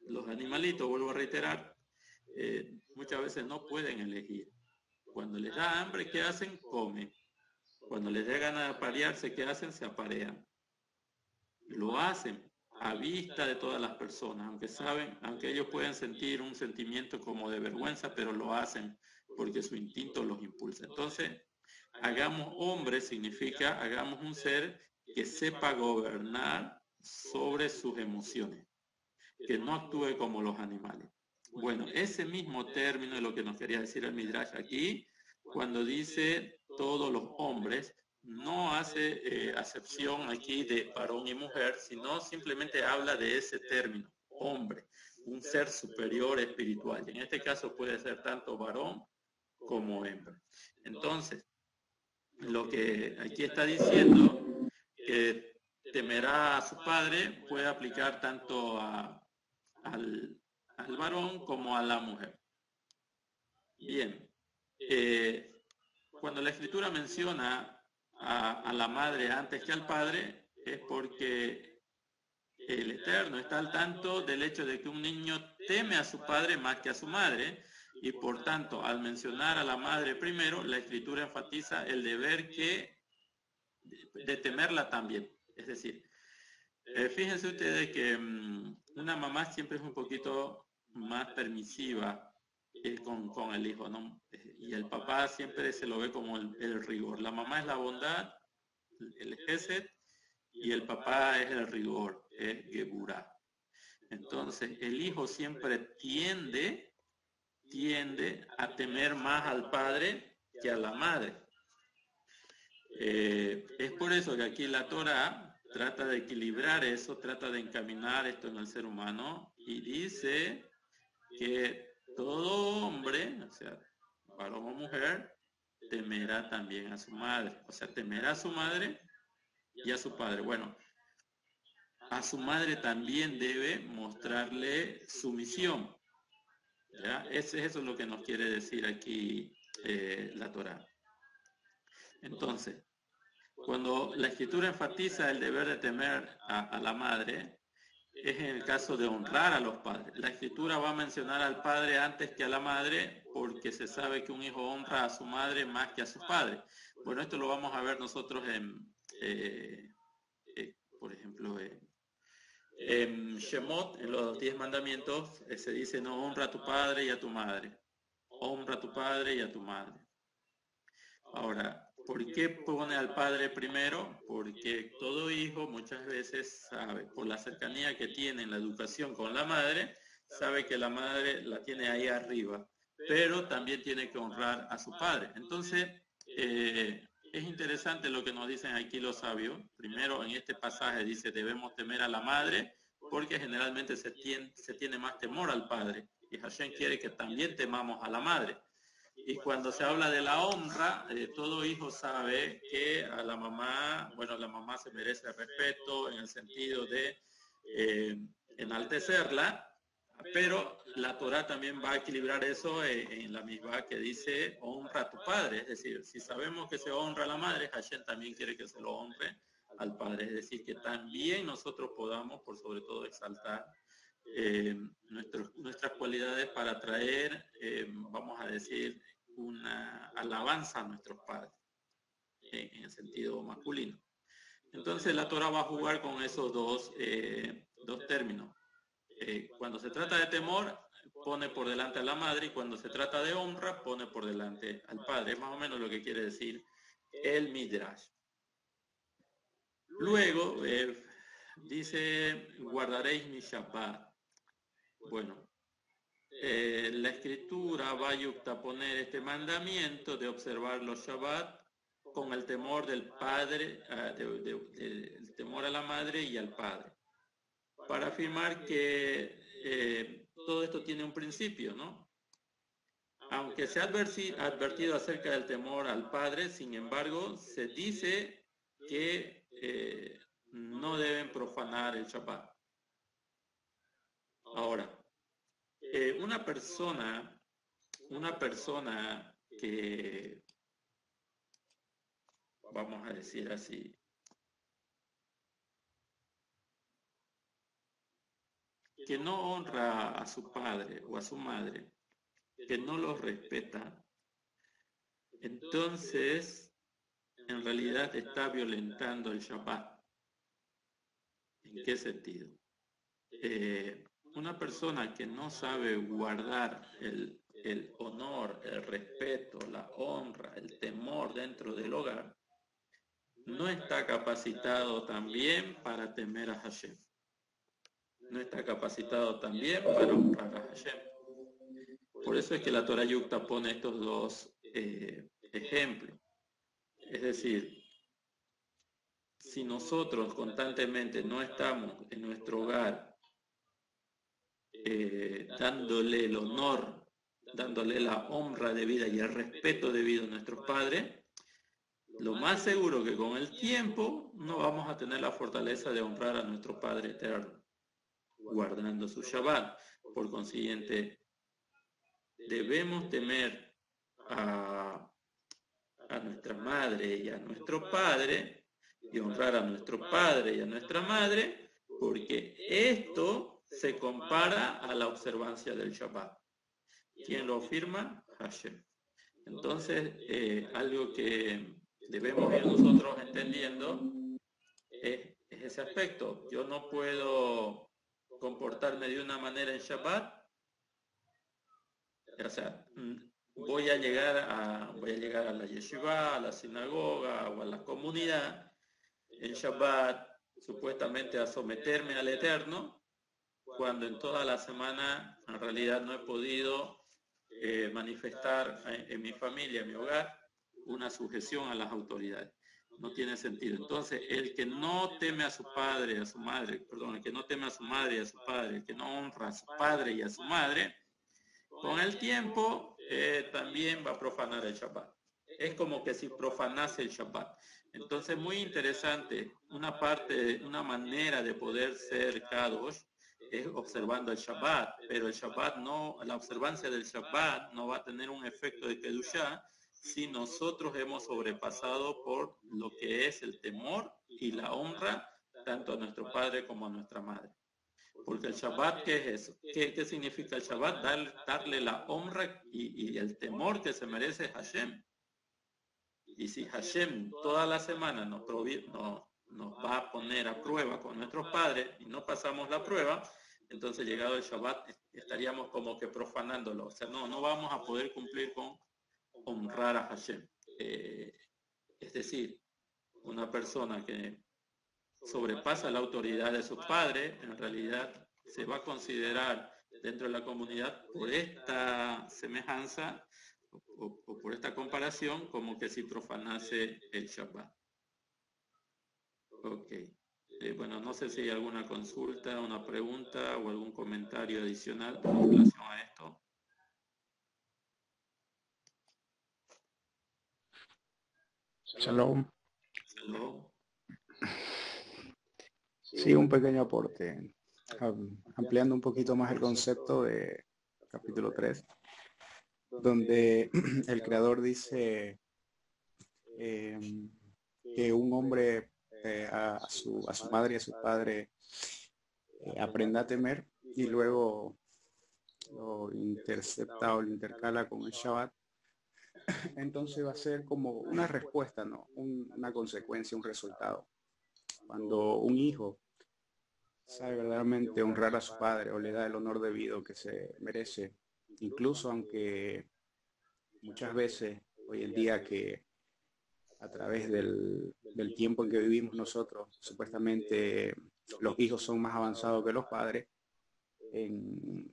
Los animalitos, vuelvo a reiterar, muchas veces no pueden elegir. Cuando les da hambre, ¿qué hacen? Comen. Cuando les da ganas de aparearse, ¿qué hacen? Se aparean. Lo hacen a vista de todas las personas, aunque ellos pueden sentir un sentimiento como de vergüenza, pero lo hacen porque su instinto los impulsa. Entonces, hagamos hombre significa hagamos un ser que sepa gobernar sobre sus emociones, que no actúe como los animales. Bueno, ese mismo término es lo que nos quería decir el Midrash aquí, cuando dice todos los hombres, no hace acepción aquí de varón y mujer, sino simplemente habla de ese término, hombre, un ser superior espiritual. Y en este caso puede ser tanto varón como hembra. Entonces, lo que aquí está diciendo, que temerá a su padre, puede aplicar tanto al varón como a la mujer. Bien, cuando la Escritura menciona a la madre antes que al padre, es porque el Eterno está al tanto del hecho de que un niño teme a su padre más que a su madre, y por tanto, al mencionar a la madre primero, la Escritura enfatiza el deber de temerla también. Es decir, fíjense ustedes que una mamá siempre es un poquito más permisiva con el hijo, ¿no? Y el papá siempre se lo ve como el rigor. La mamá es la bondad, el Gesed, y el papá es el rigor, es Geburah. Entonces, el hijo siempre tiende a temer más al padre que a la madre. Es por eso que aquí la Torah trata de equilibrar eso, trata de encaminar esto en el ser humano y dice que todo hombre, o sea, varón o mujer, temerá también a su madre. O sea, temerá a su madre y a su padre. Bueno, a su madre también debe mostrarle sumisión. ¿Ya? Eso es lo que nos quiere decir aquí la Torah. Entonces, cuando la Escritura enfatiza el deber de temer a la madre, es en el caso de honrar a los padres. La Escritura va a mencionar al padre antes que a la madre porque se sabe que un hijo honra a su madre más que a su padre. Bueno, esto lo vamos a ver nosotros por ejemplo, en Shemot, en los 10 mandamientos, se dice, no, honra a tu padre y a tu madre. Honra a tu padre y a tu madre. Ahora, ¿por qué pone al padre primero? Porque todo hijo muchas veces sabe, por la cercanía que tiene en la educación con la madre, sabe que la madre la tiene ahí arriba, pero también tiene que honrar a su padre. Entonces, es interesante lo que nos dicen aquí los sabios. Primero, en este pasaje dice, debemos temer a la madre, porque generalmente se tiene más temor al padre. Y Hashem quiere que también temamos a la madre. Y cuando se habla de la honra, todo hijo sabe que a la mamá se merece respeto en el sentido de enaltecerla, pero la Torah también va a equilibrar eso en la misma que dice honra a tu padre. Es decir, si sabemos que se honra a la madre, Hashem también quiere que se lo honre al padre. Es decir, que también nosotros podamos, por sobre todo, exaltar nuestras cualidades para traer, vamos a decir, una alabanza a nuestros padres, en el sentido masculino. Entonces la Torah va a jugar con esos dos términos. Cuando se trata de temor, pone por delante a la madre, y cuando se trata de honra, pone por delante al padre. Es más o menos lo que quiere decir el Midrash. Luego, dice, guardaréis mi Shabbat. Bueno, la Escritura va a yuxtaponer este mandamiento de observar los Shabbat con el temor del padre, el temor a la madre y al padre, para afirmar que todo esto tiene un principio, ¿no? Aunque se ha advertido acerca del temor al padre, sin embargo, se dice que no deben profanar el Shabbat. Ahora, una persona que, vamos a decir así, que no honra a su padre o a su madre, que no los respeta, entonces en realidad está violentando el Shabbat. ¿En qué sentido? Una persona que no sabe guardar el honor, el respeto, la honra, el temor dentro del hogar, no está capacitado también para temer a Hashem. No está capacitado también para honrar a Hashem. Por eso es que la Torah Yukta pone estos dos ejemplos. Es decir, si nosotros constantemente no estamos en nuestro hogar dándole el honor, dándole la honra debida y el respeto debido a nuestros padres, lo más seguro que con el tiempo no vamos a tener la fortaleza de honrar a nuestro Padre Eterno, guardando su Shabbat. Por consiguiente, debemos temer a nuestra madre y a nuestro padre y honrar a nuestro padre y a nuestra madre, porque esto se compara a la observancia del Shabbat. ¿Quién lo afirma? Hashem. Entonces, algo que debemos ir nosotros entendiendo es ese aspecto. Yo no puedo comportarme de una manera en Shabbat, o sea, voy a llegar a la yeshiva, a la sinagoga o a la comunidad en Shabbat, supuestamente a someterme al Eterno, cuando en toda la semana en realidad no he podido manifestar en mi familia, en mi hogar, una sujeción a las autoridades. No tiene sentido. Entonces, el que no teme a su padre, a su madre, perdón, el que no teme a su madre y a su padre, el que no honra a su padre y a su madre, con el tiempo también va a profanar el Shabbat. Es como que si profanase el Shabbat. Entonces, muy interesante, una manera de poder ser Kadosh es observando el Shabbat, pero el Shabbat no, la observancia del Shabbat no va a tener un efecto de Kedushá si nosotros hemos sobrepasado por lo que es el temor y la honra tanto a nuestro padre como a nuestra madre. Porque el Shabbat, ¿qué es eso? ¿Qué significa el Shabbat? Darle la honra y el temor que se merece Hashem. Y si Hashem toda la semana nos va a poner a prueba con nuestros padres y no pasamos la prueba, entonces llegado el Shabbat estaríamos como que profanándolo. O sea, no vamos a poder cumplir con honrar a Hashem. Es decir, una persona que sobrepasa la autoridad de su padre, en realidad se va a considerar dentro de la comunidad por esta semejanza o por esta comparación como que si profanase el Shabbat. Ok. Bueno, no sé si hay alguna consulta, una pregunta o algún comentario adicional en relación a esto. Shalom. Shalom. Sí, un pequeño aporte, ampliando un poquito más el concepto de capítulo 3, donde el creador dice que un hombre a su madre y a su padre aprenda a temer y luego lo intercepta o lo intercala con el Shabbat. Entonces va a ser como una respuesta, ¿no? Una consecuencia, un resultado. Cuando un hijo sabe verdaderamente honrar a su padre o le da el honor debido que se merece, incluso aunque muchas veces hoy en día que a través del tiempo en que vivimos nosotros, supuestamente los hijos son más avanzados que los padres en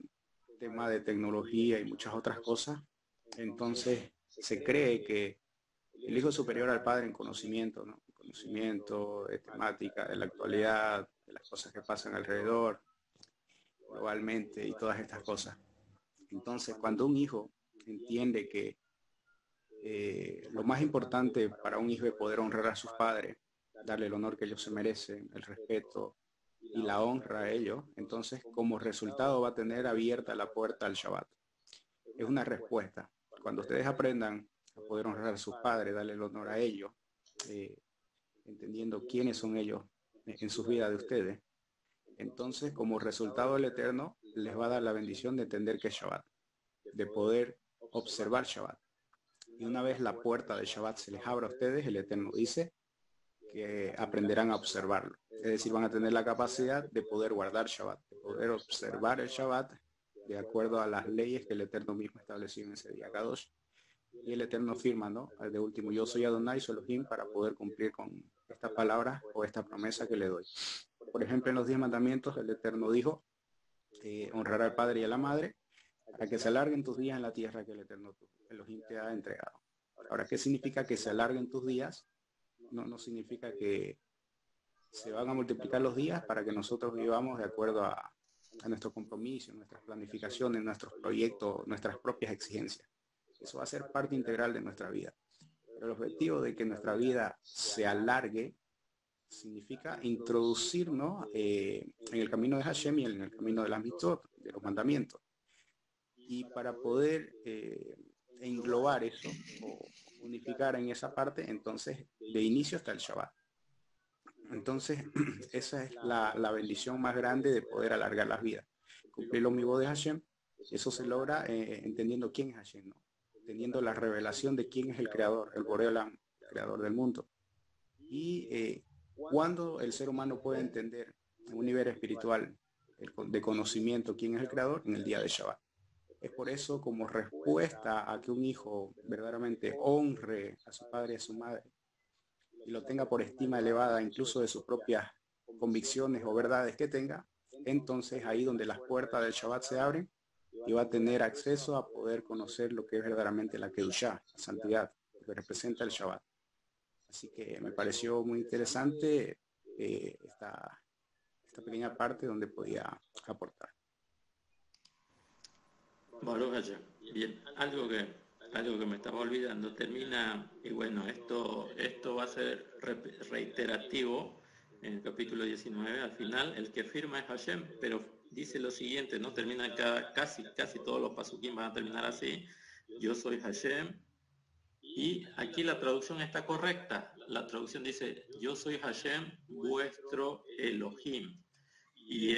tema de tecnología y muchas otras cosas, entonces se cree que El hijo es superior al padre en conocimiento, ¿no? Conocimiento de temática, de la actualidad, de las cosas que pasan alrededor, globalmente y todas estas cosas. Entonces, cuando un hijo entiende que lo más importante para un hijo es poder honrar a sus padres, darle el honor que ellos se merecen, el respeto y la honra a ellos, entonces como resultado va a tener abierta la puerta al Shabbat. Es una respuesta. Cuando ustedes aprendan a poder honrar a sus padres, darle el honor a ellos, entendiendo quiénes son ellos en sus vidas de ustedes, entonces como resultado el Eterno les va a dar la bendición de entender que es Shabbat, de poder observar Shabbat. Y una vez la puerta del Shabbat se les abra a ustedes, el Eterno dice que aprenderán a observarlo. Es decir, van a tener la capacidad de poder guardar Shabbat, de poder observar el Shabbat de acuerdo a las leyes que el Eterno mismo estableció en ese día, Kadosh. Y el Eterno firma, ¿no? De último, yo soy Adonai, soy Elohim, para poder cumplir con esta palabra o esta promesa que le doy. Por ejemplo, en los 10 mandamientos, el Eterno dijo, honrar al padre y a la madre, para que se alarguen tus días en la tierra que el Eterno Elohim te ha entregado. Ahora, ¿qué significa que se alarguen tus días? No significa que se van a multiplicar los días para que nosotros vivamos de acuerdo a nuestro compromiso, nuestras planificaciones, nuestros proyectos, nuestras propias exigencias. Eso va a ser parte integral de nuestra vida. Pero el objetivo de que nuestra vida se alargue significa introducirnos en el camino de Hashem y en el camino de las mitzvot, de los mandamientos. Y para poder englobar eso o unificar en esa parte, entonces de inicio está el Shabbat. Entonces esa es la bendición más grande de poder alargar las vidas. Cumplir los mitzvot de Hashem, eso se logra entendiendo quién es Hashem, ¿no? Teniendo la revelación de quién es el creador, el Borei Olam, el creador del mundo. Y cuando el ser humano puede entender en un nivel espiritual de conocimiento quién es el creador, en el día de Shabbat. Es por eso, como respuesta a que un hijo verdaderamente honre a su padre y a su madre y lo tenga por estima elevada incluso de sus propias convicciones o verdades que tenga, entonces ahí donde las puertas del Shabbat se abren y va a tener acceso a poder conocer lo que es verdaderamente la Kedushá, la santidad, lo que representa el Shabbat. Así que me pareció muy interesante esta pequeña parte donde podía aportar. Baruch Hashem. Bien, algo que me estaba olvidando, termina, y bueno, esto va a ser reiterativo en el capítulo 19, al final, el que firma es Hashem, pero dice lo siguiente, ¿no? Termina casi todos los pasukim van a terminar así, yo soy Hashem, y aquí la traducción está correcta, la traducción dice, yo soy Hashem, vuestro Elohim, y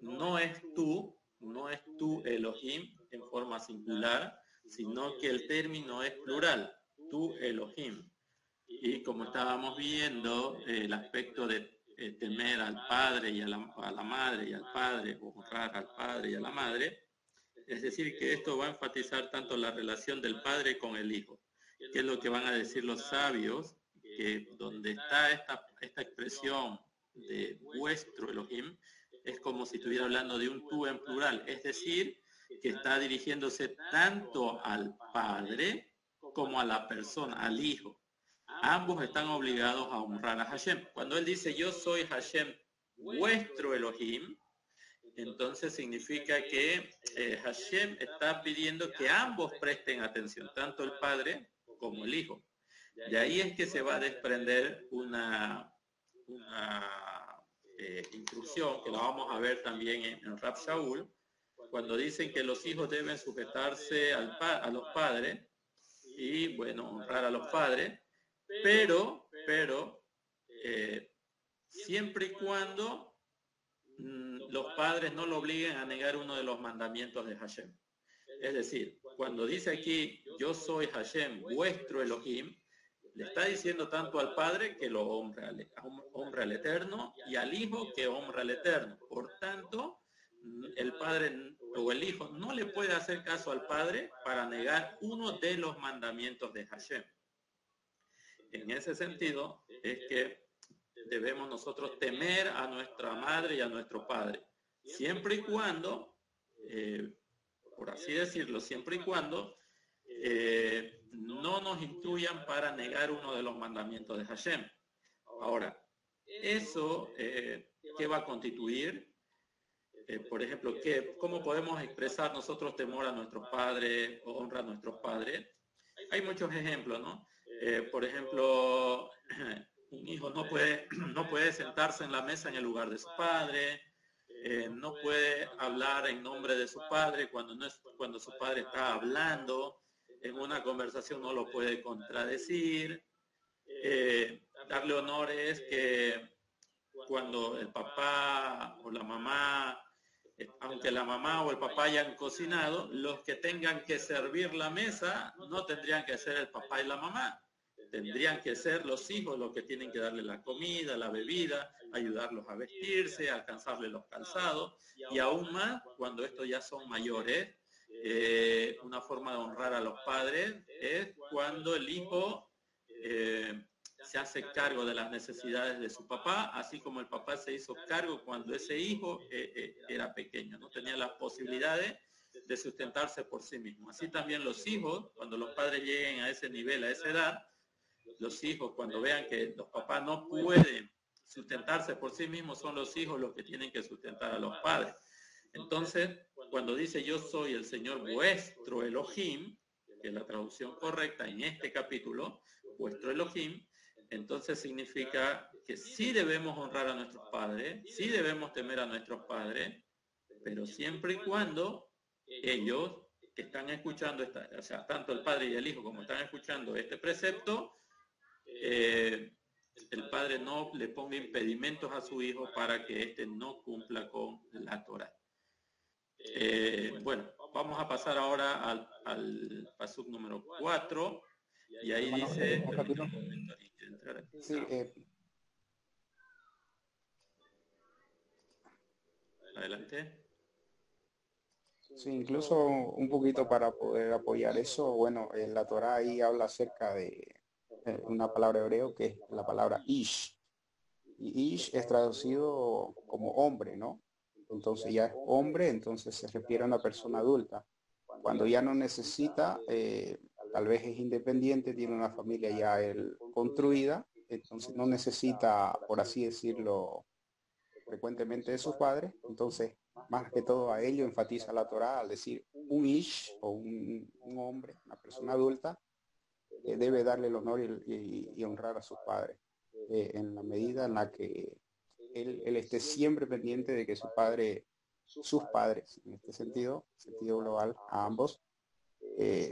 no es tú Elohim en forma singular, sino que el término es plural, tú Elohim. Y como estábamos viendo, el aspecto de temer al padre y a la madre y al padre, o honrar al padre y a la madre, es decir, que esto va a enfatizar tanto la relación del padre con el hijo, que es lo que van a decir los sabios, que donde está esta expresión de vuestro Elohim, es como si estuviera hablando de un tú en plural, es decir, que está dirigiéndose tanto al padre como a la persona, al hijo. Ambos están obligados a honrar a Hashem. Cuando él dice, yo soy Hashem, vuestro Elohim, entonces significa que Hashem está pidiendo que ambos presten atención, tanto el padre como el hijo. Y ahí es que se va a desprender una instrucción que la vamos a ver también en Rab Shaul, cuando dicen que los hijos deben sujetarse a los padres y, bueno, honrar a los padres, pero siempre y cuando los padres no lo obliguen a negar uno de los mandamientos de Hashem. Es decir, cuando dice aquí, yo soy Hashem, vuestro Elohim, le está diciendo tanto al padre que lo honra al Eterno y al hijo que honra al Eterno. Por tanto, el padre o el hijo no le puede hacer caso al padre para negar uno de los mandamientos de Hashem. En ese sentido, es que debemos nosotros temer a nuestra madre y a nuestro padre, siempre y cuando, por así decirlo, siempre y cuando no nos instruyan para negar uno de los mandamientos de Hashem. Ahora, eso, ¿qué va a constituir? Por ejemplo, ¿cómo podemos expresar nosotros temor a nuestros padres o honra a nuestros padres? Hay muchos ejemplos, ¿no? Por ejemplo, un hijo no puede sentarse en la mesa en el lugar de su padre, no puede hablar en nombre de su padre cuando su padre está hablando, en una conversación no lo puede contradecir. Darle honor es que cuando el papá o la mamá, aunque la mamá o el papá hayan cocinado, los que tengan que servir la mesa no tendrían que ser el papá y la mamá. Tendrían que ser los hijos los que tienen que darle la comida, la bebida, ayudarlos a vestirse, alcanzarle los calzados. Y aún más, cuando estos ya son mayores, una forma de honrar a los padres es cuando el hijo se hace cargo de las necesidades de su papá, así como el papá se hizo cargo cuando ese hijo era pequeño, no tenía las posibilidades de sustentarse por sí mismo. Así también los hijos, cuando los padres lleguen a ese nivel, a esa edad, los hijos cuando vean que los papás no pueden sustentarse por sí mismos, son los hijos los que tienen que sustentar a los padres. Entonces, cuando dice yo soy el Señor vuestro Elohim, que es la traducción correcta en este capítulo, vuestro Elohim, entonces significa que sí debemos honrar a nuestros padres, sí debemos temer a nuestros padres, pero siempre y cuando ellos que están escuchando, o sea, tanto el padre y el hijo como están escuchando este precepto, el padre no le ponga impedimentos a su hijo para que éste no cumpla con la Torah. Bueno, vamos a pasar ahora al pasuk número 4, y ahí dice... Sí, Adelante. sí, incluso un poquito para poder apoyar eso, bueno, la Torá ahí habla acerca de una palabra hebreo que es la palabra ish. Y ish es traducido como hombre, ¿no? Entonces ya es hombre, entonces se refiere a una persona adulta. Cuando ya no necesita, tal vez es independiente, tiene una familia ya construida, entonces no necesita, por así decirlo, frecuentemente de sus padres. Entonces, más que todo a ello enfatiza la Torá al decir un ish o un hombre, una persona adulta, debe darle el honor y honrar a sus padres en la medida en la que él esté siempre pendiente de que sus padres, en este sentido global, a ambos,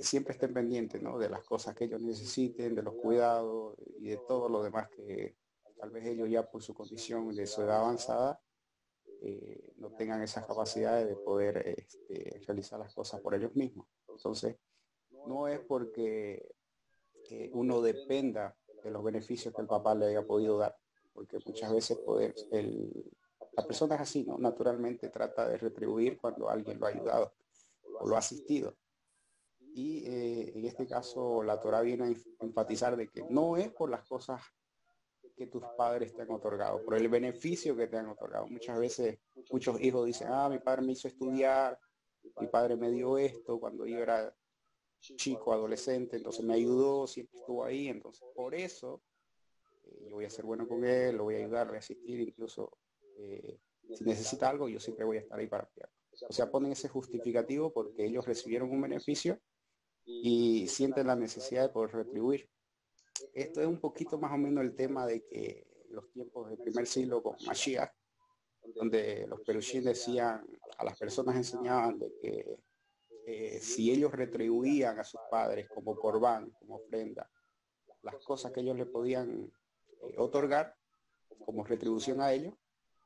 siempre estén pendientes, ¿no? De las cosas que ellos necesiten, de los cuidados y de todo lo demás que tal vez ellos ya por su condición de su edad avanzada no tengan esas capacidades de poder realizar las cosas por ellos mismos. Entonces, no es porque uno dependa de los beneficios que el papá le haya podido dar, porque muchas veces la persona es así, ¿no? Naturalmente trata de retribuir cuando alguien lo ha ayudado o lo ha asistido. Y en este caso la Torá viene a enfatizar de que no es por las cosas que tus padres te han otorgado, por el beneficio que te han otorgado. Muchas veces muchos hijos dicen, mi padre me hizo estudiar, mi padre me dio esto cuando yo era chico, adolescente, entonces me ayudó, siempre estuvo ahí, entonces por eso yo voy a ser bueno con él, lo voy a ayudar, lo voy a asistir, incluso si necesita algo, yo siempre voy a estar ahí para apoyarlo. O sea, ponen ese justificativo porque ellos recibieron un beneficio y sienten la necesidad de poder retribuir. Esto es un poquito más o menos el tema de que los tiempos del primer siglo con Mashiach, donde los perushim decían, a las personas enseñaban de que si ellos retribuían a sus padres como corbán, como ofrenda, las cosas que ellos le podían otorgar como retribución a ellos,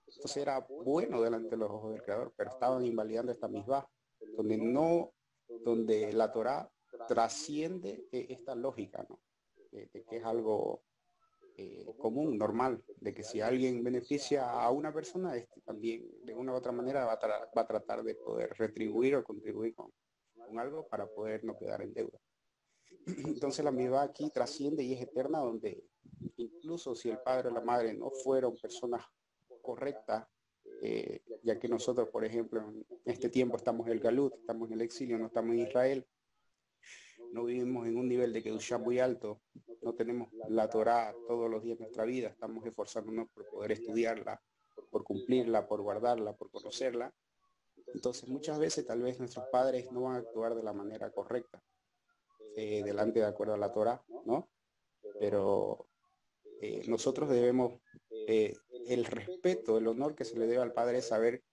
entonces era bueno delante de los ojos del Creador, pero estaban invalidando esta misma, donde la Torá trasciende esta lógica, ¿no? De que es algo común, normal, de que si alguien beneficia a una persona, también de una u otra manera va a tratar de poder retribuir o contribuir con algo para poder no quedar en deuda. Entonces la mitzvah aquí trasciende y es eterna, donde incluso si el padre o la madre no fueron personas correctas, ya que nosotros, por ejemplo, en este tiempo estamos en el Galut, estamos en el exilio, no estamos en Israel, no vivimos en un nivel de Kedushá muy alto, no tenemos la Torá todos los días de nuestra vida, estamos esforzándonos por poder estudiarla, por cumplirla, por guardarla, por conocerla. Entonces muchas veces tal vez nuestros padres no van a actuar de la manera correcta, delante de acuerdo a la Torá, ¿no? Pero nosotros debemos, el respeto, el honor que se le debe al padre es saber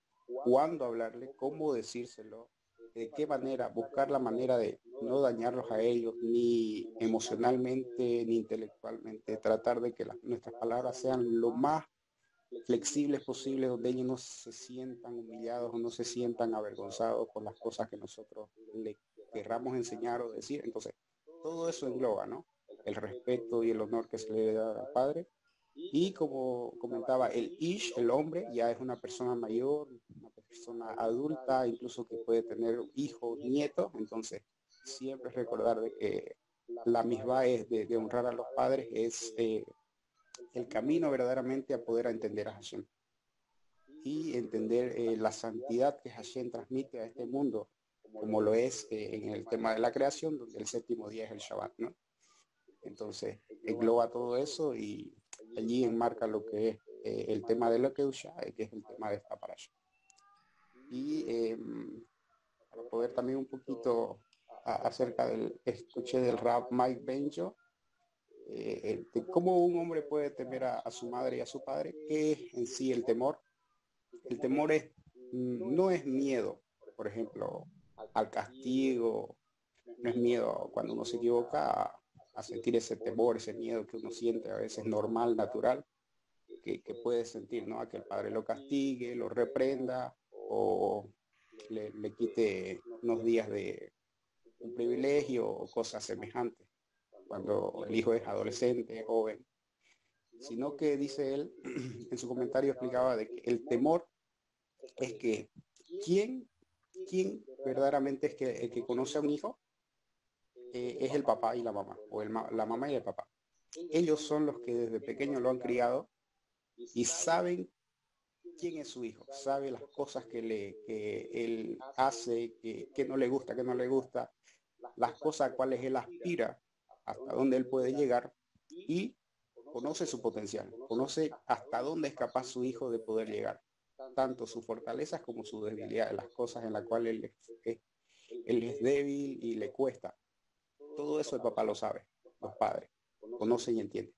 cuándo hablarle, cómo decírselo, de qué manera, buscar la manera de no dañarlos a ellos, ni emocionalmente, ni intelectualmente, tratar de que nuestras palabras sean lo más flexibles posibles, donde ellos no se sientan humillados o no se sientan avergonzados por las cosas que nosotros le querramos enseñar o decir. Entonces, todo eso engloba, ¿no? El respeto y el honor que se le da al padre. Y como comentaba, el Ish, el hombre, ya es una persona mayor, una persona adulta, incluso que puede tener hijos, nietos. Entonces, siempre recordar de que la misma es de honrar a los padres, es el camino verdaderamente a poder entender a Hashem y entender la santidad que Hashem transmite a este mundo, como lo es en el tema de la creación, donde el séptimo día es el Shabbat, ¿no? Entonces, engloba todo eso y allí enmarca lo que es el tema de la Kedusha, que es el tema de esta parasha. Y para poder también un poquito acerca del, escuché del rap Mike Benjo, de cómo un hombre puede temer a su madre y a su padre, qué es en sí el temor. El temor es, no es miedo, por ejemplo, al castigo, no es miedo cuando uno se equivoca a sentir ese temor, ese miedo que uno siente a veces normal, natural, que puede sentir, ¿no? A que el padre lo castigue, lo reprenda o le quite unos días de un privilegio o cosas semejantes, cuando el hijo es adolescente, joven, sino que dice él, en su comentario explicaba de que el temor es que quién verdaderamente es que el que conoce a un hijo es el papá y la mamá, o la mamá y el papá. Ellos son los que desde pequeño lo han criado y saben quién es su hijo, sabe las cosas que él hace, que no le gusta, que no le gusta, las cosas a cuales él aspira, hasta dónde él puede llegar y conoce su potencial, conoce hasta dónde es capaz su hijo de poder llegar, tanto sus fortalezas como sus debilidades, las cosas en las cuales él es débil y le cuesta. Todo eso el papá lo sabe, los padres, conocen y entienden.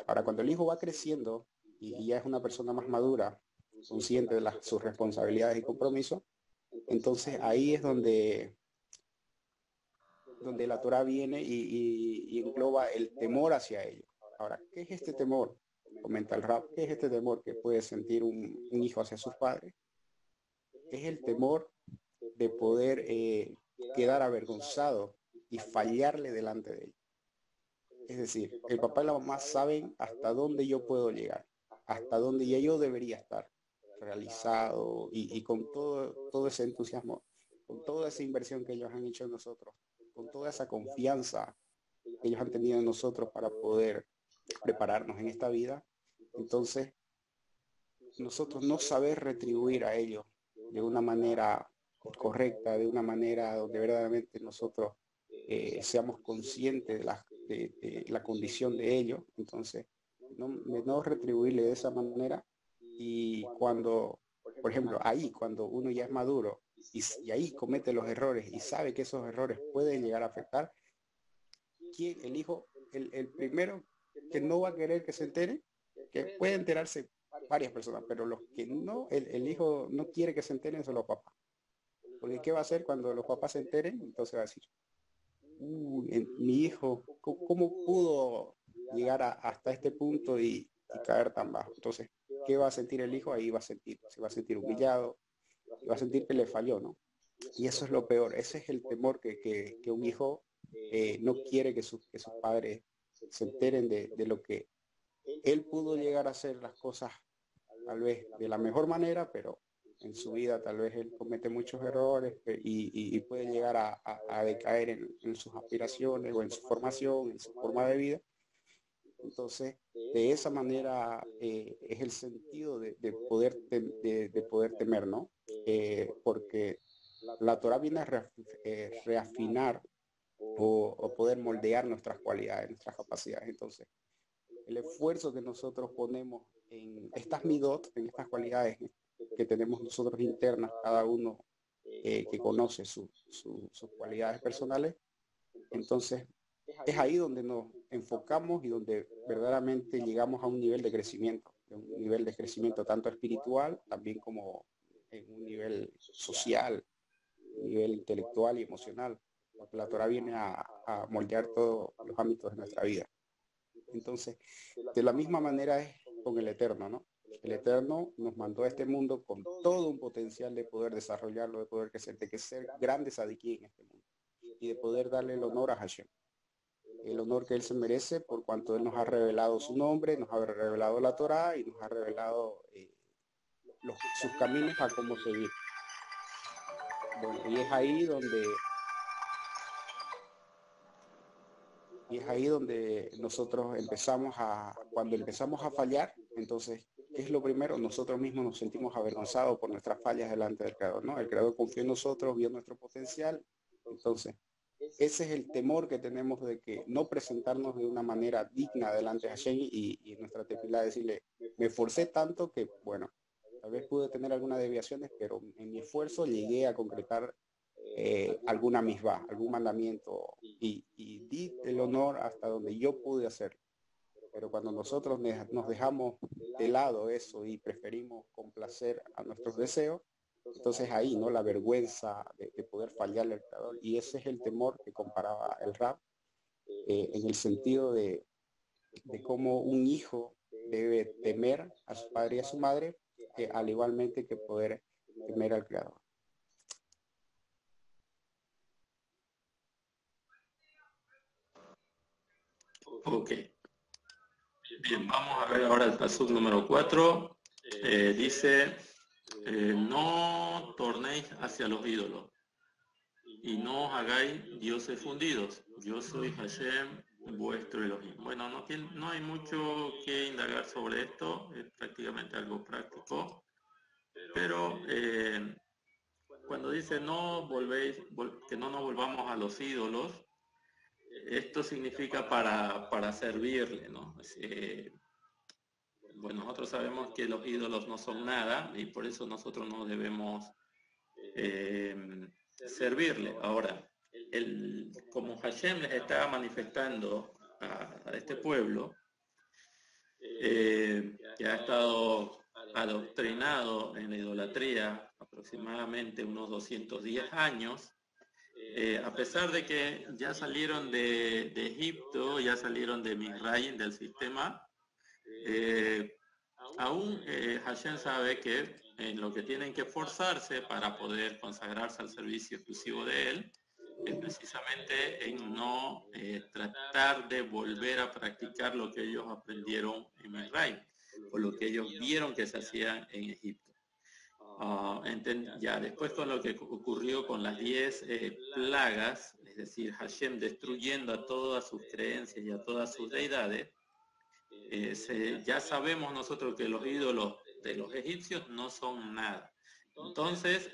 Ahora, cuando el hijo va creciendo y ya es una persona más madura, consciente de sus responsabilidades y compromisos, entonces ahí es donde la Torah viene y engloba el temor hacia ellos. Ahora, ¿qué es este temor? Comenta el Rab, ¿qué es este temor que puede sentir un hijo hacia sus padres? Es el temor de poder quedar avergonzado y fallarle delante de ellos. Es decir, el papá y la mamá saben hasta dónde yo puedo llegar, hasta dónde ya yo debería estar realizado y con todo ese entusiasmo, con toda esa inversión que ellos han hecho en nosotros, con toda esa confianza que ellos han tenido en nosotros para poder prepararnos en esta vida. Entonces, nosotros no saber retribuir a ellos de una manera correcta, de una manera donde verdaderamente nosotros seamos conscientes de la condición de ellos, entonces no retribuirle de esa manera. Y cuando, por ejemplo, ahí cuando uno ya es maduro y ahí comete los errores y sabe que esos errores pueden llegar a afectar, ¿quién? El hijo, el primero que no va a querer que se entere, que puede enterarse varias personas, pero los que no, el hijo no quiere que se enteren son los papás. Porque ¿qué va a hacer cuando los papás se enteren? Entonces va a decir, mi hijo, ¿cómo pudo llegar hasta este punto y caer tan bajo? Entonces, ¿qué va a sentir el hijo? Ahí se va a sentir humillado, va a sentir que le falló, ¿no? Y eso es lo peor, ese es el temor que un hijo no quiere que sus padres se enteren de lo que él pudo llegar a hacer las cosas tal vez de la mejor manera, pero en su vida tal vez él comete muchos errores y puede llegar a decaer en sus aspiraciones o en su formación, en su forma de vida. Entonces, de esa manera es el sentido de poder temer, ¿no? Porque la Torah viene a reafinar o poder moldear nuestras cualidades, nuestras capacidades. Entonces, el esfuerzo que nosotros ponemos en estas midot, en estas cualidades que tenemos nosotros internas, cada uno que conoce sus cualidades personales, entonces es ahí donde nos enfocamos y donde verdaderamente llegamos a un nivel de crecimiento tanto espiritual, también como en un nivel social, un nivel intelectual y emocional, porque la Torah viene a moldear todos los ámbitos de nuestra vida. Entonces, de la misma manera es con el Eterno, ¿no? El Eterno nos mandó a este mundo con todo un potencial de poder desarrollarlo, de poder crecer, de que ser grandes aquí en este mundo y de poder darle el honor a Hashem. El honor que Él se merece por cuanto Él nos ha revelado su nombre, nos ha revelado la Torá y nos ha revelado sus caminos a cómo seguir. Bueno, y es ahí donde nosotros cuando empezamos a fallar, entonces, ¿qué es lo primero? Nosotros mismos nos sentimos avergonzados por nuestras fallas delante del Creador, ¿no? El Creador confió en nosotros, vio nuestro potencial, entonces, ese es el temor que tenemos de que no presentarnos de una manera digna delante de Hashem y nuestra tefilá decirle, me esforcé tanto que, bueno, tal vez pude tener algunas desviaciones, pero en mi esfuerzo llegué a concretar alguna misbah, algún mandamiento y di el honor hasta donde yo pude hacerlo. Pero cuando nosotros nos dejamos de lado eso y preferimos complacer a nuestros deseos, entonces ahí, ¿no? La vergüenza de poder fallarle al Creador. Y ese es el temor que comparaba el Rab en el sentido de cómo un hijo debe temer a su padre y a su madre, al igualmente que poder temer al Creador. Ok. Bien, vamos a ver ahora el pasuk número 4. Dice, no tornéis hacia los ídolos y no os hagáis dioses fundidos. Yo soy Hashem, vuestro Elohim. Bueno, no hay mucho que indagar sobre esto, es prácticamente algo práctico, pero cuando dice que no nos volvamos a los ídolos, esto significa para servirle, ¿no? Bueno, nosotros sabemos que los ídolos no son nada y por eso nosotros no debemos servirle. Ahora, como Hashem les está manifestando a este pueblo, que ha estado adoctrinado en la idolatría aproximadamente unos 210 años, a pesar de que ya salieron de Egipto, ya salieron de Misraim, del sistema, aún Hashem sabe que en lo que tienen que esforzarse para poder consagrarse al servicio exclusivo de él es precisamente en no tratar de volver a practicar lo que ellos aprendieron en Misraim o lo que ellos vieron que se hacía en Egipto. Ya después con lo que ocurrió con las 10 plagas, es decir, Hashem destruyendo a todas sus creencias y a todas sus deidades, ya sabemos nosotros que los ídolos de los egipcios no son nada. Entonces,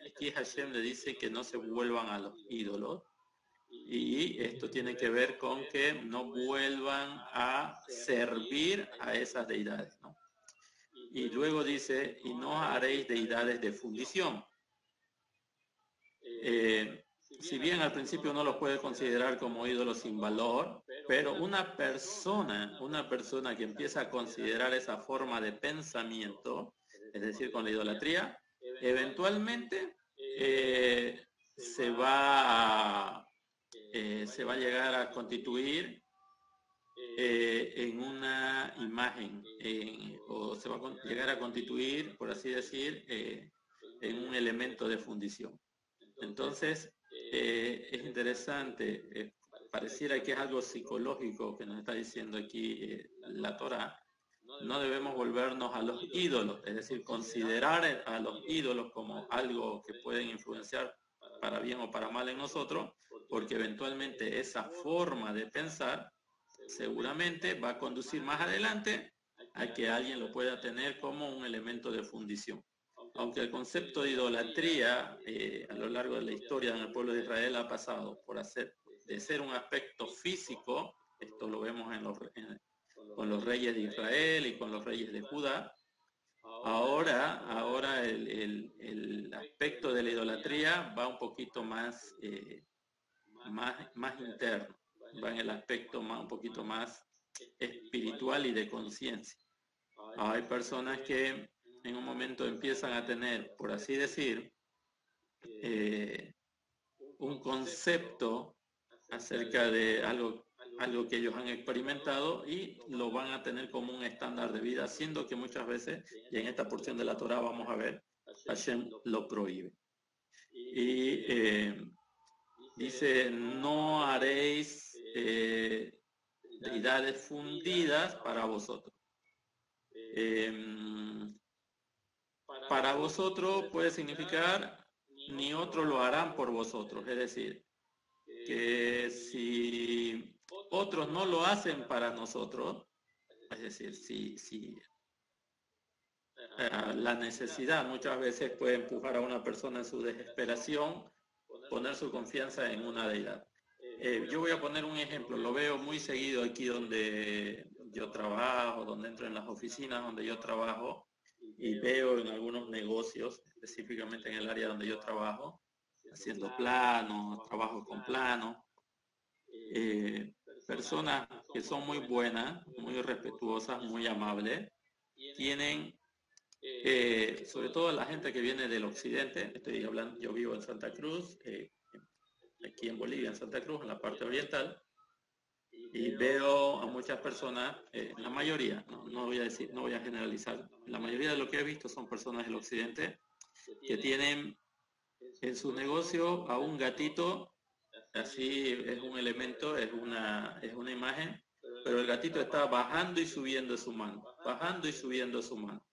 aquí Hashem le dice que no se vuelvan a los ídolos, y esto tiene que ver con que no vuelvan a servir a esas deidades, ¿no? Y luego dice, y no haréis deidades de fundición. Si bien al principio uno los puede considerar como ídolos sin valor, pero una persona que empieza a considerar esa forma de pensamiento, es decir, con la idolatría, eventualmente se va a llegar a constituir en una imagen, o se va a llegar a constituir, por así decir, en un elemento de fundición. Entonces, es interesante, pareciera que es algo psicológico que nos está diciendo aquí la Torá. No debemos volvernos a los ídolos, es decir, considerar a los ídolos como algo que pueden influenciar para bien o para mal en nosotros, porque eventualmente esa forma de pensar seguramente va a conducir más adelante a que alguien lo pueda tener como un elemento de fundición. Aunque el concepto de idolatría a lo largo de la historia en el pueblo de Israel ha pasado por ser un aspecto físico, esto lo vemos con los reyes de Israel y con los reyes de Judá. Ahora el aspecto de la idolatría va un poquito más interno, va en el aspecto un poquito más espiritual y de conciencia. Hay personas que en un momento empiezan a tener, por así decir, un concepto acerca de algo que ellos han experimentado y lo van a tener como un estándar de vida, siendo que muchas veces, y en esta porción de la Torá vamos a ver, Hashem lo prohíbe. Y dice, no haréis deidades fundidas para vosotros. Para vosotros puede significar ni otros lo harán por vosotros, es decir, que si otros no lo hacen para nosotros, es decir, si la necesidad muchas veces puede empujar a una persona en su desesperación, poner su confianza en una deidad. Yo voy a poner un ejemplo, lo veo muy seguido aquí donde yo trabajo, donde entro en las oficinas donde yo trabajo, y veo en algunos negocios, específicamente en el área donde yo trabajo, haciendo planos, trabajo con planos, personas que son muy buenas, muy respetuosas, muy amables, tienen, sobre todo la gente que viene del occidente, estoy hablando, yo vivo en Santa Cruz, aquí en Bolivia, en Santa Cruz, en la parte oriental, y veo a muchas personas, la mayoría, no voy a generalizar, la mayoría de lo que he visto son personas del occidente que tienen en su negocio a un gatito, así es un elemento, es una imagen, pero el gatito está bajando y subiendo su mano, bajando y subiendo su mano.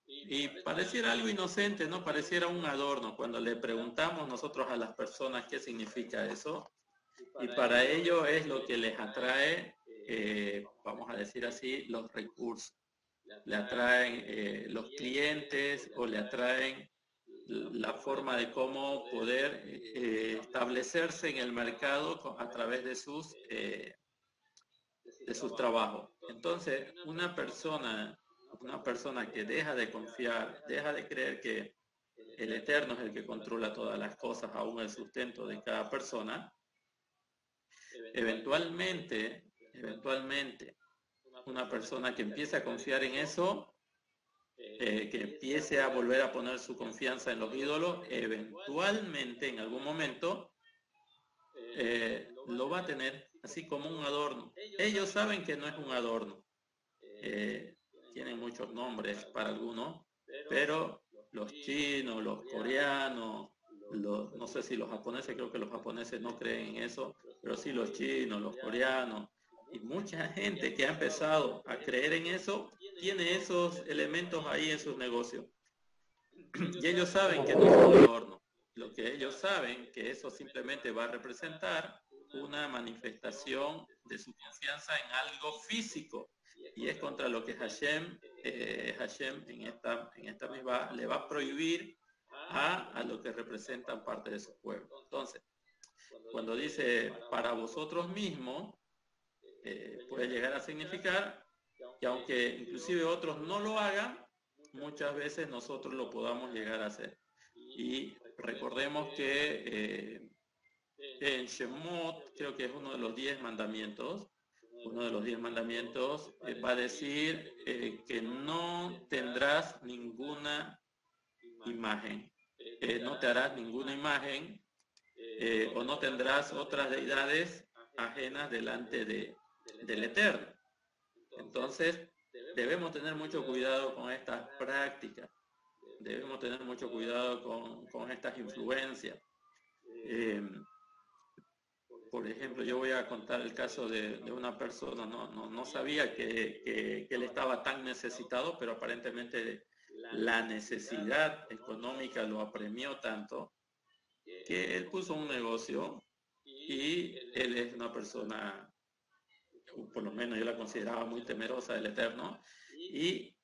Y pareciera algo inocente, ¿no? Pareciera un adorno. Cuando le preguntamos nosotros a las personas qué significa eso, y para ello es lo que les atrae, vamos a decir así, los recursos. Le atraen los clientes o le atraen la forma de cómo poder establecerse en el mercado a través de sus trabajos. Entonces, una persona que deja de confiar, deja de creer que el Eterno es el que controla todas las cosas, aún el sustento de cada persona, eventualmente, una persona que empiece a confiar en eso, que empiece a volver a poner su confianza en los ídolos, eventualmente, en algún momento, lo va a tener así como un adorno. Ellos saben que no es un adorno. Tienen muchos nombres para algunos, pero los chinos, los coreanos, no sé si los japoneses, creo que los japoneses no creen en eso, pero sí los chinos, los coreanos, y mucha gente que ha empezado a creer en eso, tiene esos elementos ahí en sus negocios. Y ellos saben que no es un adorno. Lo que ellos saben que eso simplemente va a representar una manifestación de su confianza en algo físico. Y es contra lo que Hashem en esta misma le va a prohibir a lo que representan parte de su pueblo. Entonces, cuando dice para vosotros mismos, puede llegar a significar que aunque inclusive otros no lo hagan, muchas veces nosotros lo podamos llegar a hacer. Y recordemos que en Shemot, creo que es uno de los 10 mandamientos, va a decir que no tendrás ninguna imagen, no te harás ninguna imagen o no tendrás otras deidades ajenas delante del Eterno. Entonces, debemos tener mucho cuidado con estas prácticas, debemos tener mucho cuidado con estas influencias. Por ejemplo, yo voy a contar el caso de una persona, no sabía que él estaba tan necesitado, pero aparentemente la necesidad económica lo apremió tanto que él puso un negocio y él es una persona, por lo menos yo la consideraba muy temerosa del Eterno, y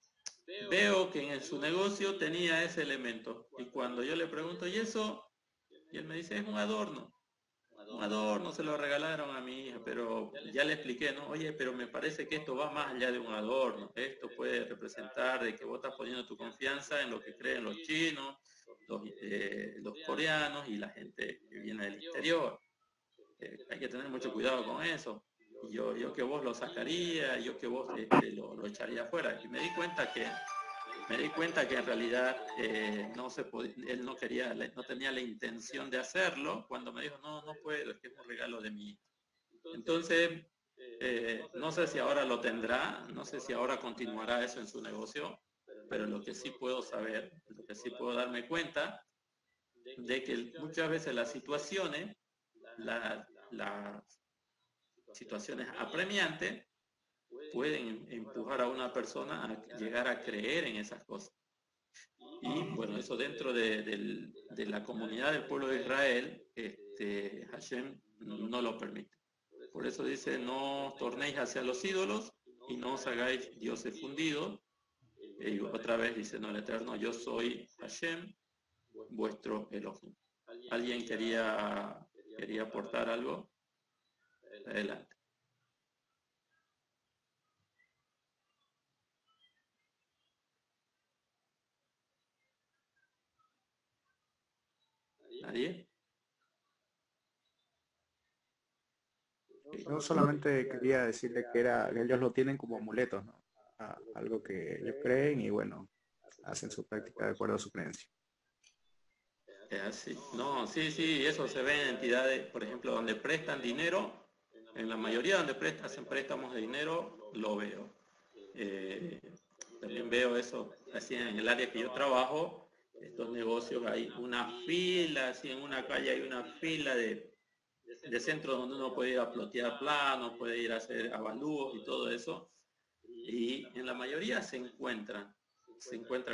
veo que en su negocio tenía ese elemento. Y cuando yo le pregunto, ¿y eso? Y él me dice, es un adorno. un adorno, se lo regalaron a mi hija, pero ya le expliqué, ¿no? Oye, pero me parece que esto va más allá de un adorno. Esto puede representar de que vos estás poniendo tu confianza en lo que creen los chinos, los coreanos y la gente que viene del exterior. Hay que tener mucho cuidado con eso. Y yo que vos lo sacaría, yo que vos lo echaría afuera. Y me di cuenta que en realidad él no quería, no tenía la intención de hacerlo cuando me dijo, no puedo, es que es un regalo de mí. Entonces, no sé si ahora lo tendrá, no sé si ahora continuará eso en su negocio, pero lo que sí puedo saber, lo que sí puedo darme cuenta, de que muchas veces las situaciones apremiantes pueden empujar a una persona a llegar a creer en esas cosas. Y bueno, eso dentro de la comunidad del pueblo de Israel, Hashem no lo permite. Por eso dice, no tornéis hacia los ídolos y no os hagáis dioses fundidos. Y otra vez dice, no, el Eterno, yo soy Hashem, vuestro Elohim. ¿Alguien quería aportar algo? Adelante. ¿Nadie? Yo solamente quería decirle que ellos lo tienen como amuletos, ¿no? Algo que ellos creen y bueno, hacen su práctica de acuerdo a su creencia. Es así. No, sí, eso se ve en entidades, por ejemplo, donde prestan dinero. En la mayoría donde hacen préstamos de dinero, lo veo. También veo eso, así en el área que yo trabajo, estos negocios, hay una fila, así en una calle hay una fila de centros donde uno puede ir a plotear planos, puede ir a hacer avalúos y todo eso. Y en la mayoría se encuentran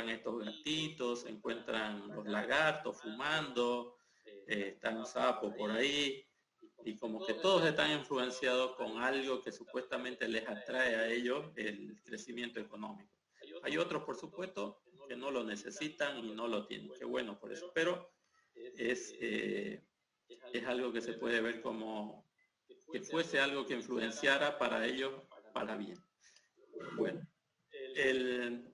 estos gatitos, se encuentran los lagartos fumando, están sapos por ahí, y como que todos están influenciados con algo que supuestamente les atrae a ellos el crecimiento económico. Hay otros, por supuesto, que no lo necesitan y no lo tienen. Qué bueno por eso, pero es algo que se puede ver como que fuese algo que influenciara para ellos para bien. Bueno, el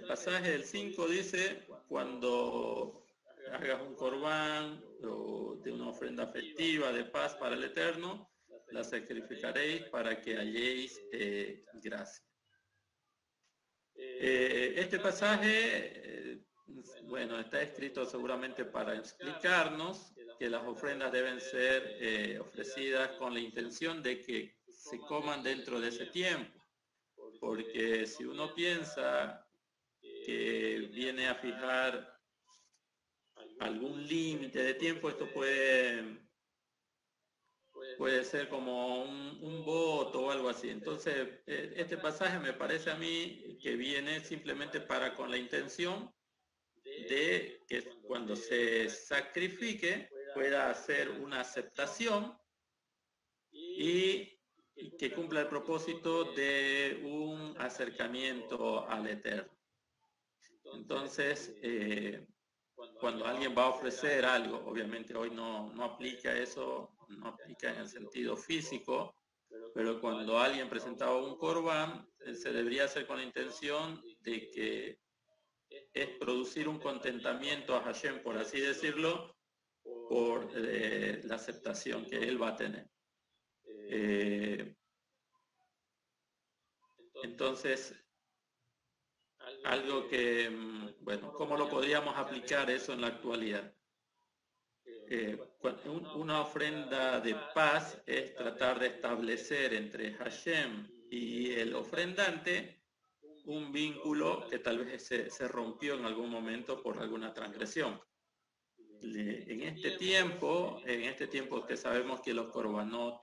pasaje del 5 dice, cuando hagas un corbán o de una ofrenda festiva de paz para el Eterno, la sacrificaréis para que halléis gracia. Este pasaje, bueno, está escrito seguramente para explicarnos que las ofrendas deben ser ofrecidas con la intención de que se coman dentro de ese tiempo. Porque si uno piensa que viene a fijar algún límite de tiempo, esto puede ser como un voto o algo así. Entonces, este pasaje me parece a mí que viene simplemente para con la intención de que cuando se sacrifique pueda hacer una aceptación y que cumpla el propósito de un acercamiento al Eterno. Entonces, cuando alguien va a ofrecer algo, obviamente hoy no aplica eso, no aplica en el sentido físico, pero cuando alguien presentaba un corbán, se debería hacer con la intención de que es producir un contentamiento a Hashem, por así decirlo, por la aceptación que él va a tener. Entonces, algo que, bueno, ¿cómo lo podríamos aplicar eso en la actualidad? Una ofrenda de paz es tratar de establecer entre Hashem y el ofrendante un vínculo que tal vez se rompió en algún momento por alguna transgresión. En este tiempo que sabemos que los korbanot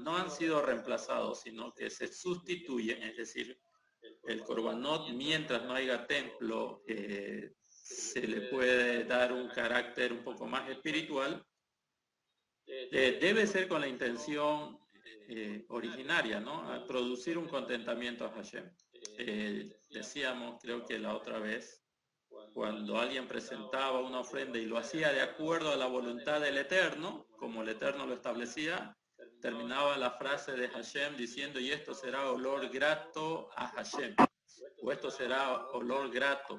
no han sido reemplazados, sino que se sustituyen, es decir, el korbanot, mientras no haya templo, se le puede dar un carácter un poco más espiritual. Debe ser con la intención originaria, ¿no? A producir un contentamiento a Hashem. Decíamos, creo que la otra vez, cuando alguien presentaba una ofrenda y lo hacía de acuerdo a la voluntad del Eterno, como el Eterno lo establecía, terminaba la frase de Hashem diciendo, y esto será olor grato a Hashem, o esto será olor grato.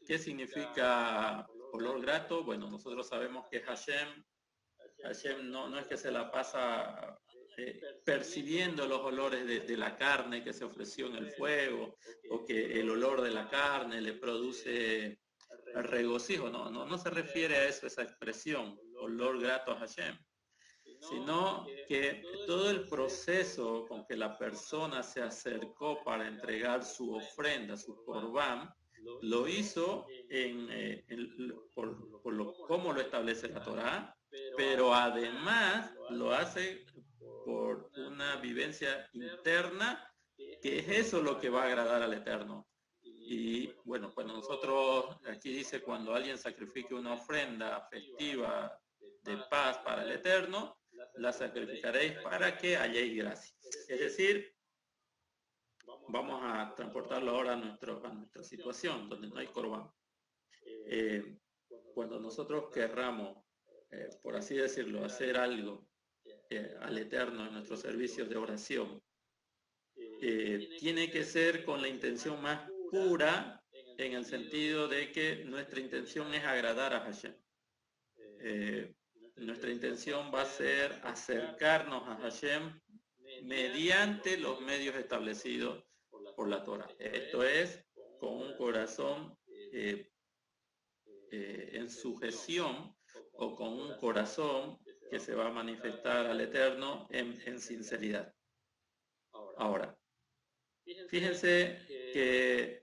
¿Qué significa olor grato? Bueno, nosotros sabemos que Hashem no es que se la pasa percibiendo los olores de la carne que se ofreció en el fuego, o que el olor de la carne le produce regocijo. No se refiere a eso, esa expresión, olor grato a Hashem, sino que todo el proceso con que la persona se acercó para entregar su ofrenda, su corbán, lo hizo como lo establece la Torá, pero además lo hace por una vivencia interna, que es eso lo que va a agradar al Eterno. Y bueno, cuando nosotros, aquí dice, cuando alguien sacrifique una ofrenda festiva de paz para el Eterno, la sacrificaréis para que halléis gracia. Es decir, vamos a transportarlo ahora a nuestra situación, donde no hay corbán. Cuando nosotros querramos, por así decirlo, hacer algo al Eterno en nuestros servicios de oración, tiene que ser con la intención más pura, en el sentido de que nuestra intención es agradar a Hashem. Nuestra intención va a ser acercarnos a Hashem mediante los medios establecidos por la Torah. Esto es, con un corazón en sujeción, o con un corazón que se va a manifestar al Eterno en sinceridad. Ahora, fíjense que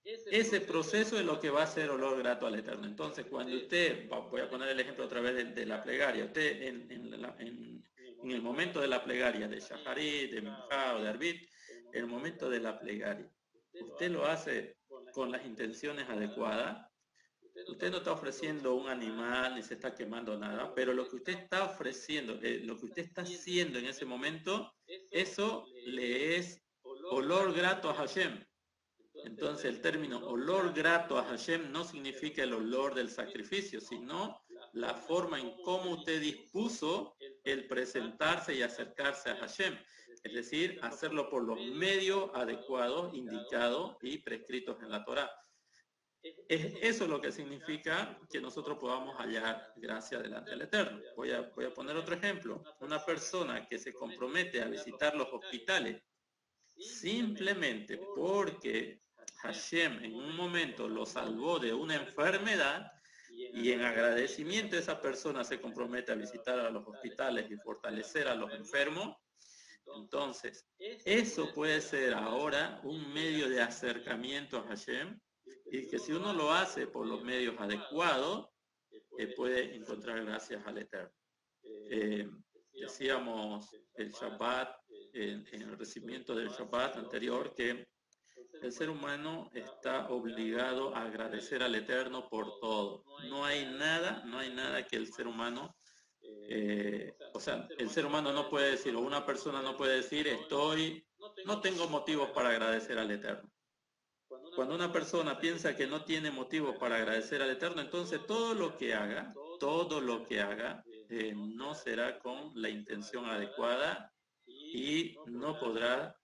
ese proceso es lo que va a ser olor grato al Eterno. Entonces, cuando usted, voy a poner el ejemplo otra vez de la plegaria, usted en el momento de la plegaria de Shaharit, de Minjá o de Arbit, el momento de la plegaria, usted lo hace con las intenciones adecuadas. Usted no está ofreciendo un animal ni se está quemando nada, pero lo que usted está ofreciendo, lo que usted está haciendo en ese momento, eso le es olor grato a Hashem. Entonces el término olor grato a Hashem no significa el olor del sacrificio, sino la forma en cómo usted dispuso el presentarse y acercarse a Hashem. Es decir, hacerlo por los medios adecuados, indicados y prescritos en la Torá. Eso es lo que significa que nosotros podamos hallar gracia delante del Eterno. Voy a poner otro ejemplo. Una persona que se compromete a visitar los hospitales simplemente porque Hashem en un momento lo salvó de una enfermedad, y en agradecimiento esa persona se compromete a visitar a los hospitales y fortalecer a los enfermos, entonces eso puede ser ahora un medio de acercamiento a Hashem, y que si uno lo hace por los medios adecuados, puede encontrar gracias al Eterno. Decíamos el Shabbat, en el recibimiento del Shabbat anterior, que el ser humano está obligado a agradecer al Eterno por todo. No hay nada que el ser humano, el ser humano no puede decir, o una persona no puede decir, no tengo motivos para agradecer al Eterno. Cuando una persona piensa que no tiene motivos para agradecer al Eterno, entonces todo lo que haga, no será con la intención adecuada, y no podrá,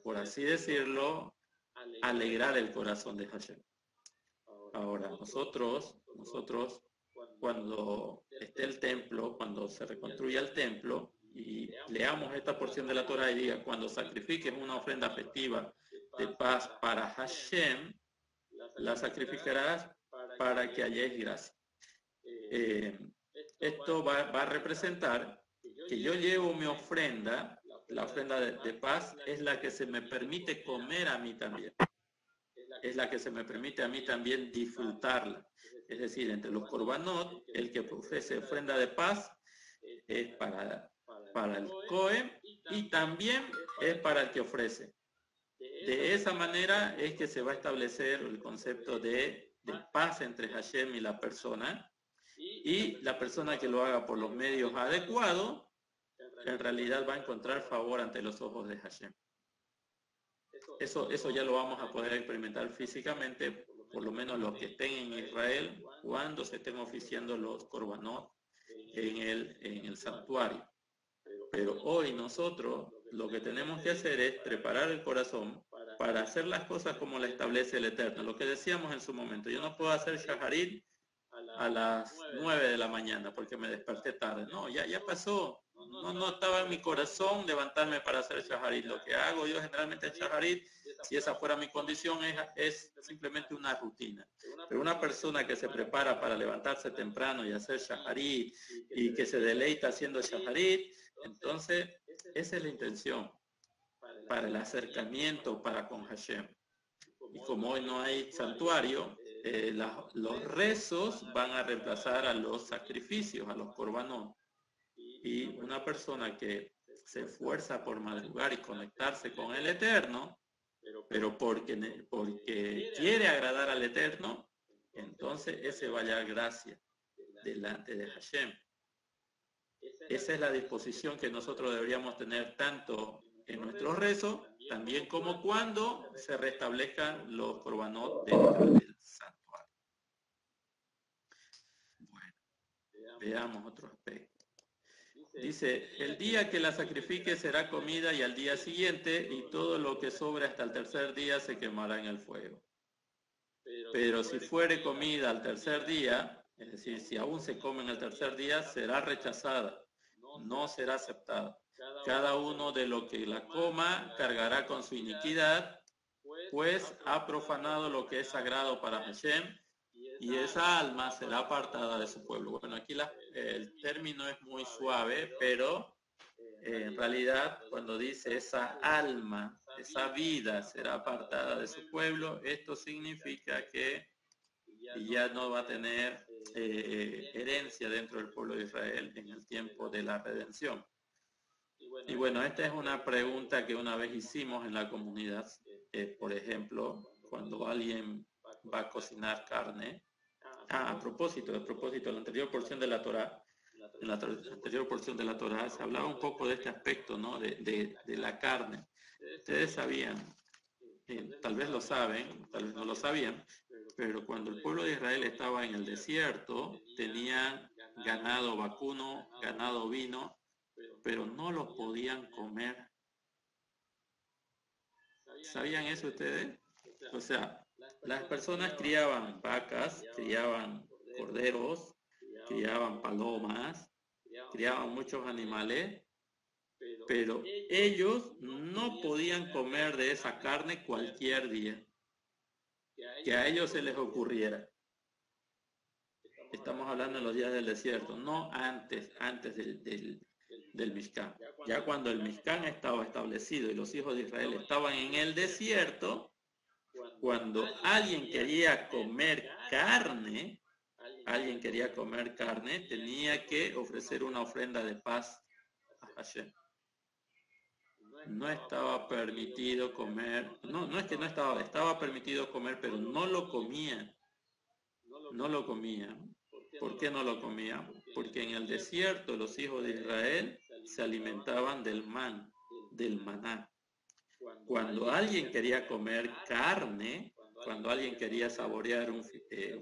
por así decirlo, alegrar el corazón de Hashem. Ahora, nosotros, cuando esté el templo, cuando se reconstruya el templo, y leamos esta porción de la Torah y diga, cuando sacrifiques una ofrenda festiva de paz para Hashem, la sacrificarás para que halléis gracia. Esto va a representar que yo llevo mi ofrenda, la ofrenda de paz es la que se me permite comer a mí también. Es la que se me permite a mí también disfrutarla. Es decir, entre los korbanot, el que ofrece ofrenda de paz es para el Cohen, y también es para el que ofrece. De esa manera es que se va a establecer el concepto de paz entre Hashem y la persona, y la persona que lo haga por los medios adecuados, en realidad va a encontrar favor ante los ojos de Hashem. Eso ya lo vamos a poder experimentar físicamente, por lo menos los que estén en Israel, cuando se estén oficiando los korbanot en el santuario. Pero hoy nosotros lo que tenemos que hacer es preparar el corazón para hacer las cosas como la establece el Eterno. Lo que decíamos en su momento, yo no puedo hacer shaharit a las 9 de la mañana porque me desperté tarde. No, ya pasó. No estaba en mi corazón levantarme para hacer shaharit. Lo que hago yo generalmente en shaharit, si esa fuera mi condición, es simplemente una rutina. Pero una persona que se prepara para levantarse temprano y hacer shaharit y que se deleita haciendo shaharit, entonces esa es la intención para el acercamiento para con Hashem. Y como hoy no hay santuario, los rezos van a reemplazar a los sacrificios, a los korbanot. Y una persona que se esfuerza por madrugar y conectarse con el Eterno, pero porque quiere agradar al Eterno, entonces ese va a hallar gracia delante de Hashem. Esa es la disposición que nosotros deberíamos tener tanto en nuestros rezos, también como cuando se restablezcan los korbanot dentro del santuario. Bueno, veamos otro aspecto. Dice, el día que la sacrifique será comida y al día siguiente, y todo lo que sobre hasta el tercer día se quemará en el fuego. Pero si fuere comida al tercer día, es decir, si aún se come en el tercer día, será rechazada, no será aceptada. Cada uno de lo que la coma cargará con su iniquidad, pues ha profanado lo que es sagrado para Hashem, y esa alma será apartada de su pueblo. Bueno, aquí el término es muy suave, pero en realidad cuando dice esa alma, esa vida será apartada de su pueblo, esto significa que ya no va a tener herencia dentro del pueblo de Israel en el tiempo de la redención. Y bueno, esta es una pregunta que una vez hicimos en la comunidad. Por ejemplo, cuando alguien va a cocinar carne, a propósito, en la anterior porción de la Torá, se hablaba un poco de este aspecto, ¿no? de la carne. Ustedes sabían, tal vez lo saben, tal vez no lo sabían, pero cuando el pueblo de Israel estaba en el desierto, tenían ganado vacuno, ganado ovino, pero no los podían comer. ¿Sabían eso ustedes? O sea, las personas criaban vacas, criaban corderos, criaban palomas, criaban muchos animales, pero ellos no podían comer de esa carne cualquier día que a ellos se les ocurriera. Estamos hablando en los días del desierto, no antes del Mishkan. Ya cuando el Mishkan estaba establecido y los hijos de Israel estaban en el desierto, cuando alguien quería comer carne, tenía que ofrecer una ofrenda de paz a Hashem. No estaba permitido comer, no es que no estaba permitido comer, pero no lo comían. ¿Por qué no lo comían? Porque en el desierto los hijos de Israel se alimentaban del maná. Cuando alguien quería comer carne, cuando alguien quería saborear un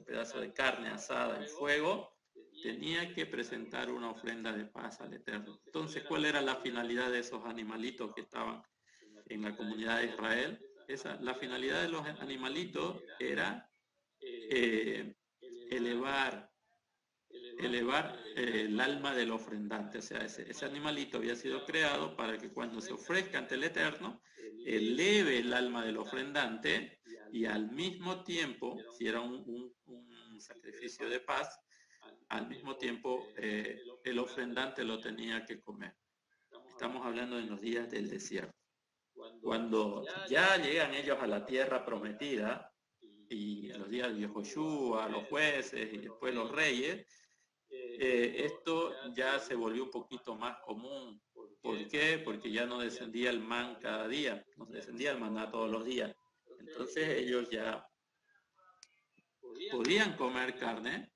pedazo de carne asada en fuego, tenía que presentar una ofrenda de paz al Eterno. Entonces, ¿cuál era la finalidad de esos animalitos que estaban en la comunidad de Israel? La finalidad de los animalitos era elevar el alma del ofrendante. O sea, ese animalito había sido creado para que cuando se ofrezca ante el Eterno, eleve el alma del ofrendante y al mismo tiempo, si era un sacrificio de paz, al mismo tiempo el ofrendante lo tenía que comer. Estamos hablando de los días del desierto. Cuando ya llegan ellos a la tierra prometida, y en los días de Yehoshua, los jueces y después los reyes, esto ya se volvió un poquito más común. ¿Por qué? Porque ya no descendía el man cada día, no descendía el maná todos los días. Entonces ellos ya podían comer carne,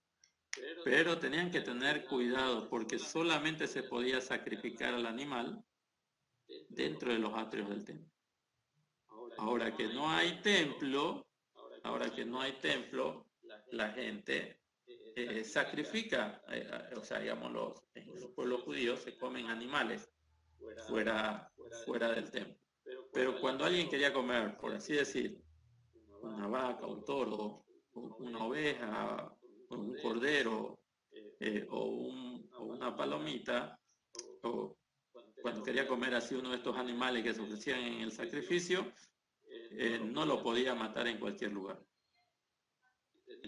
pero tenían que tener cuidado porque solamente se podía sacrificar al animal dentro de los atrios del templo. Ahora que no hay templo, la gente sacrifica, o sea, digamos, en los pueblos judíos se comen animales fuera del templo. Pero cuando alguien quería comer, por así decir, una vaca, un toro, una oveja, un cordero, o una palomita, o cuando quería comer así uno de estos animales que se ofrecían en el sacrificio, no lo podía matar en cualquier lugar.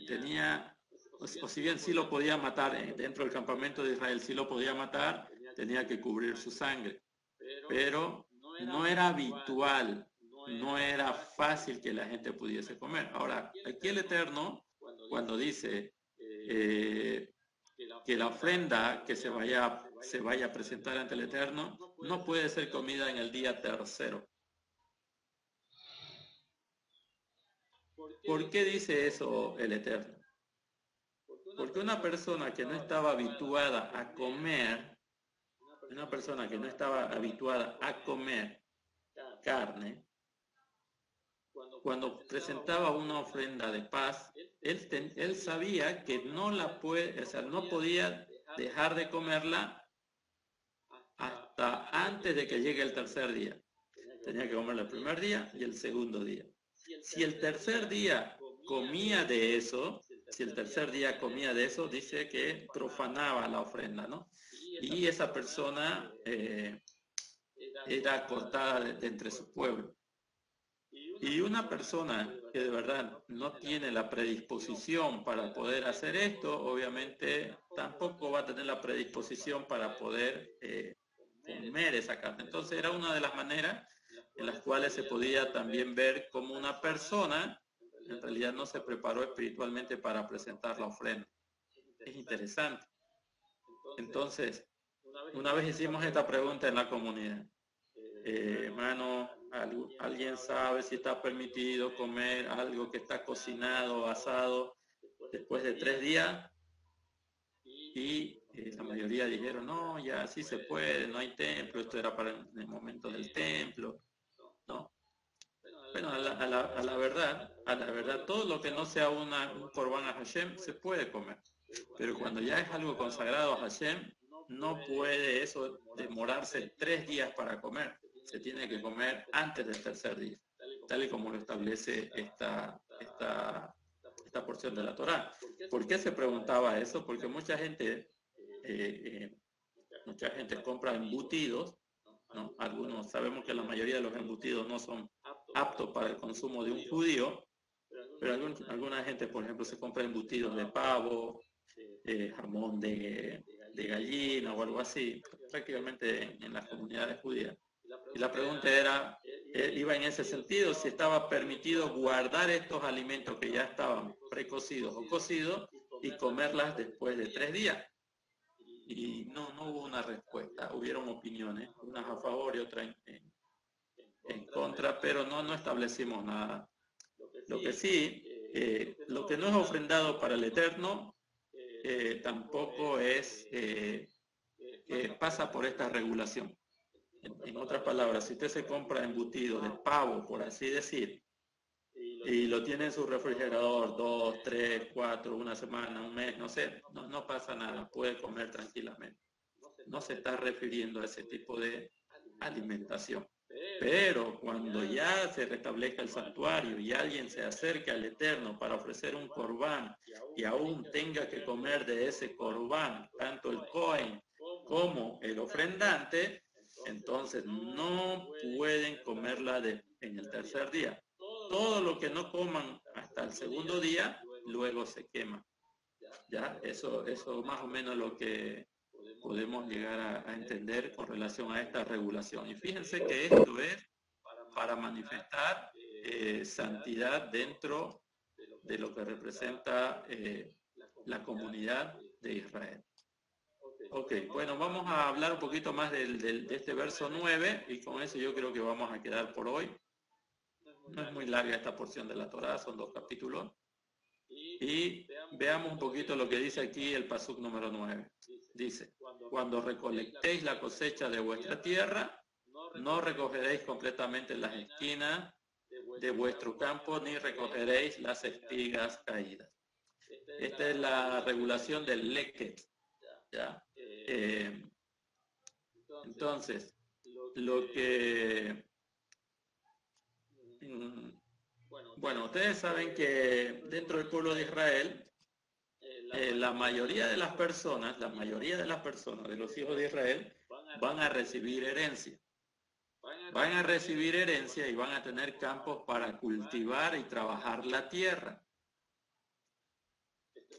Tenía, o si bien sí lo podía matar dentro del campamento de Israel, sí lo podía matar, tenía que cubrir su sangre. Pero no era habitual, no era fácil que la gente pudiese comer. Ahora, aquí el Eterno, cuando dice que la ofrenda que se vaya a presentar ante el Eterno no puede ser comida en el día tercero. ¿Por qué dice eso el Eterno? Porque una persona que no estaba habituada a comer, carne, cuando presentaba una ofrenda de paz, él sabía que no podía dejar de comerla hasta antes de que llegue el tercer día. Tenía que comerla el primer día y el segundo día. Si el tercer día comía de eso, dice que profanaba la ofrenda, ¿no? Y esa persona era cortada de entre su pueblo. Y una persona que de verdad no tiene la predisposición para poder hacer esto, obviamente tampoco va a tener la predisposición para poder comer esa carne. Entonces era una de las maneras en las cuales se podía también ver cómo una persona en realidad no se preparó espiritualmente para presentar la ofrenda. Es interesante. Entonces, una vez hicimos esta pregunta en la comunidad. Hermano, ¿alguien sabe si está permitido comer algo que está cocinado, asado, después de 3 días? Y la mayoría dijeron, no, ya sí se puede, no hay templo, esto era para el momento del templo, ¿no? Bueno, a la verdad, todo lo que no sea un corbán a Hashem se puede comer. Pero cuando ya es algo consagrado a Hashem, no puede eso demorarse 3 días para comer. Se tiene que comer antes del tercer día, tal y como lo establece esta porción de la Torá. ¿Por qué se preguntaba eso? Porque mucha gente compra embutidos, ¿no? Algunos, sabemos que la mayoría de los embutidos no son aptos para el consumo de un judío, pero alguna gente, por ejemplo, se compra embutidos de pavo, jamón de gallina o algo así, prácticamente en las comunidades judías. Y la pregunta iba en ese sentido, si estaba permitido guardar estos alimentos que ya estaban precocidos o cocidos y comerlas después de 3 días. Y no hubo una respuesta, hubieron opiniones, unas a favor y otras en contra, pero no establecimos nada. Lo que sí, lo que no es ofrendado para el Eterno, tampoco pasa por esta regulación. En otras palabras, si usted se compra embutido de pavo, por así decir, y lo tiene en su refrigerador 2, 3, 4, una semana, un mes, no sé, no pasa nada, puede comer tranquilamente. No se está refiriendo a ese tipo de alimentación. Pero cuando ya se restablezca el santuario y alguien se acerca al Eterno para ofrecer un corbán y aún tenga que comer de ese corbán, tanto el Cohen como el ofrendante, entonces no pueden comerla en el tercer día. Todo lo que no coman hasta el segundo día, luego se quema. Ya, eso más o menos lo que podemos llegar a entender con relación a esta regulación. Y fíjense que esto es para manifestar santidad dentro de lo que representa la comunidad de Israel. Ok, bueno, vamos a hablar un poquito más de este verso 9 y con eso yo creo que vamos a quedar por hoy. No es muy larga esta porción de la Torá, son 2 capítulos. Y veamos un poquito lo que dice aquí el pasuk número 9. Dice, cuando recolectéis la cosecha de vuestra tierra, no recogeréis completamente las esquinas de vuestro campo, ni recogeréis las espigas caídas. Esta es la regulación del leket, ¿ya? Entonces, lo que... Bueno, ustedes saben que dentro del pueblo de Israel, la mayoría de las personas, de los hijos de Israel, van a recibir herencia. Van a recibir herencia y van a tener campos para cultivar y trabajar la tierra.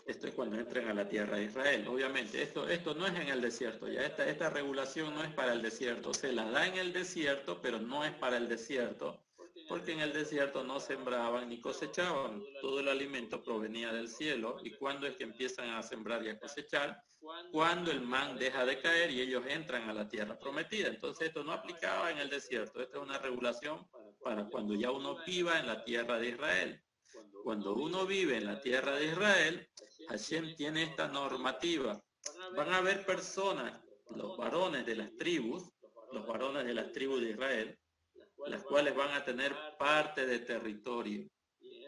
Esto es cuando entren a la tierra de Israel. Obviamente, esto no es en el desierto. Ya esta regulación no es para el desierto. Se la da en el desierto, pero no es para el desierto, porque en el desierto no sembraban ni cosechaban. Todo el alimento provenía del cielo. ¿Y cuándo es que empiezan a sembrar y a cosechar? Cuando el man deja de caer y ellos entran a la tierra prometida. Entonces esto no aplicaba en el desierto. Esta es una regulación para cuando ya uno viva en la tierra de Israel. Cuando uno vive en la tierra de Israel, Hashem tiene esta normativa. Van a haber personas, los varones de las tribus de Israel, las cuales van a tener parte de territorio.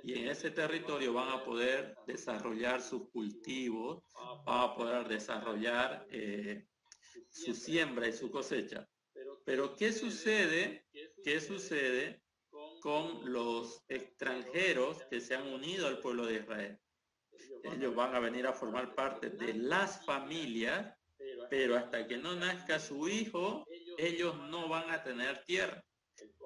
Y en ese territorio van a poder desarrollar sus cultivos, van a poder desarrollar su siembra y su cosecha. Pero ¿qué sucede? ¿Qué sucede con los extranjeros que se han unido al pueblo de Israel? Ellos van a venir a formar parte de las familias, pero hasta que no nazca su hijo, ellos no van a tener tierra.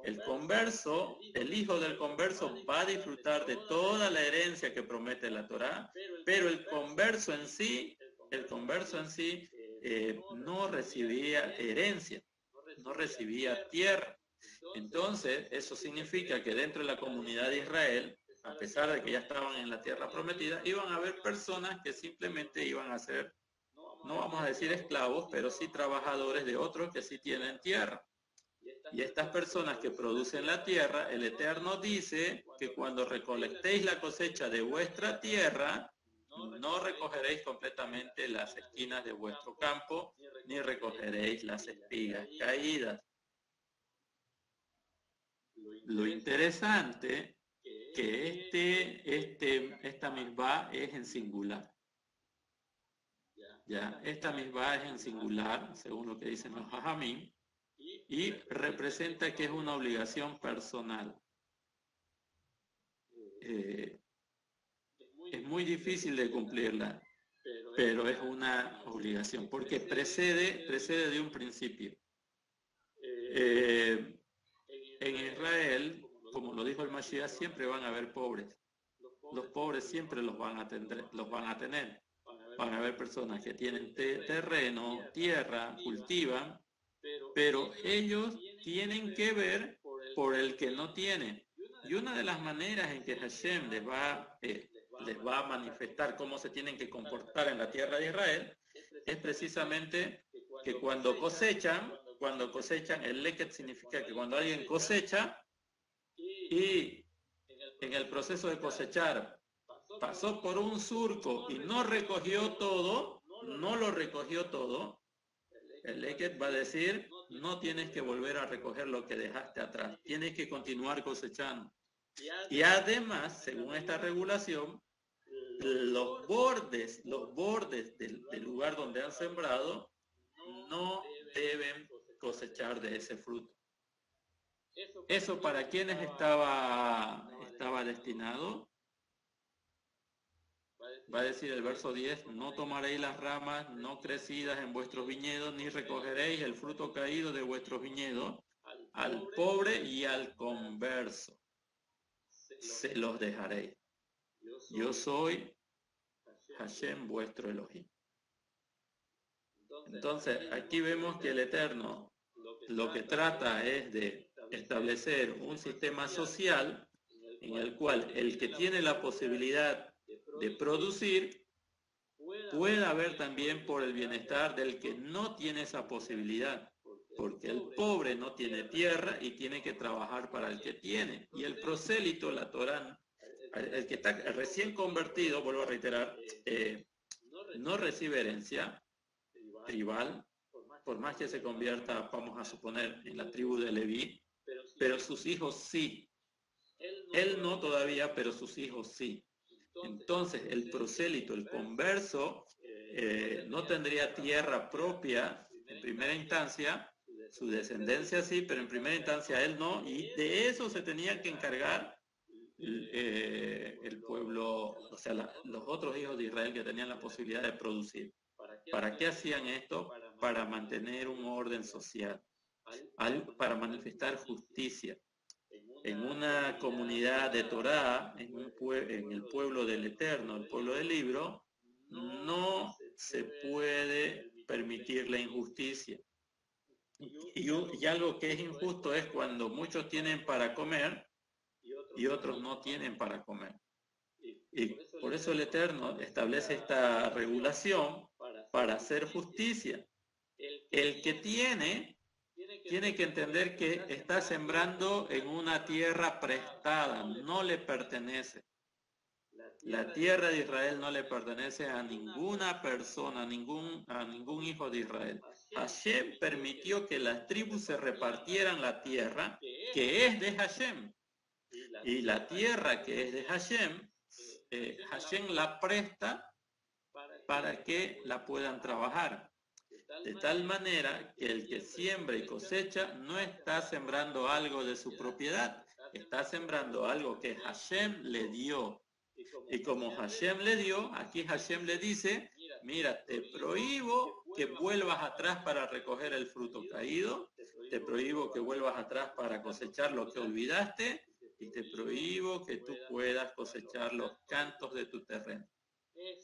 El converso, el hijo del converso va a disfrutar de toda la herencia que promete la Torá, pero el converso en sí no recibía herencia, no recibía tierra. Entonces, eso significa que dentro de la comunidad de Israel, a pesar de que ya estaban en la tierra prometida, iban a haber personas que simplemente iban a ser, no vamos a decir esclavos, pero sí trabajadores de otros que sí tienen tierra. Y estas personas que producen la tierra, el Eterno dice que cuando recolectéis la cosecha de vuestra tierra, no recogeréis completamente las esquinas de vuestro campo, ni recogeréis las espigas caídas. Lo interesante que esta misbah es en singular. Ya, esta misbah es en singular, según lo que dicen los Jajamim, y representa que es una obligación personal. Es muy difícil de cumplirla, pero es una obligación, porque precede de un principio. En Israel, como lo dijo el Mashiach, siempre van a haber pobres. Los pobres siempre los van a tener. Van a haber personas que tienen terreno, tierra, cultivan, pero ellos tienen que ver por el que no tiene. Y una de las maneras en que Hashem les va a manifestar cómo se tienen que comportar en la tierra de Israel es precisamente que cuando cosechan, el leket significa que cuando alguien cosecha y en el proceso de cosechar pasó por un surco y no recogió todo, no lo recogió todo, el leket va a decir, no tienes que volver a recoger lo que dejaste atrás, tienes que continuar cosechando. Y además, según esta regulación, los bordes del lugar donde han sembrado no deben cosechar de ese fruto. ¿Eso para quiénes estaba destinado? Va a decir el verso 10, no tomaréis las ramas no crecidas en vuestros viñedos, ni recogeréis el fruto caído de vuestros viñedos, al pobre y al converso se los dejaréis. Yo soy Hashem vuestro Elohim. Entonces, aquí vemos que el Eterno lo que trata es de establecer un sistema social en el cual el que tiene la posibilidad de producir pueda ver también por el bienestar del que no tiene esa posibilidad, porque el pobre no tiene tierra y tiene que trabajar para el que tiene. Y el prosélito, la Torá, el que está recién convertido, vuelvo a reiterar, no recibe herencia tribal, por más que se convierta, vamos a suponer, en la tribu de Leví, pero sus hijos sí. Él no todavía, pero sus hijos sí. Entonces el prosélito, el converso, no tendría tierra propia en primera instancia, su descendencia sí, pero en primera instancia él no, y de eso se tenía que encargar el pueblo, o sea, los otros hijos de Israel que tenían la posibilidad de producir. ¿Para qué hacían esto? Para mantener un orden social, para manifestar justicia. En una comunidad de Torá, en el pueblo del Eterno, el pueblo del libro, no se puede permitir la injusticia. Y algo que es injusto es cuando muchos tienen para comer y otros no tienen para comer. Y por eso el Eterno establece esta regulación para hacer justicia. El que tiene que entender que está sembrando en una tierra prestada, no le pertenece. La tierra de Israel no le pertenece a ninguna persona, a ningún hijo de Israel. Hashem permitió que las tribus se repartieran la tierra que es de Hashem. Y la tierra que es de Hashem, Hashem la presta para que la puedan trabajar. De tal manera que el que siembra y cosecha no está sembrando algo de su propiedad, está sembrando algo que Hashem le dio. Y como Hashem le dio, aquí Hashem le dice, mira, te prohíbo que vuelvas atrás para recoger el fruto caído, te prohíbo que vuelvas atrás para cosechar lo que olvidaste, y te prohíbo que tú puedas cosechar los cantos de tu terreno.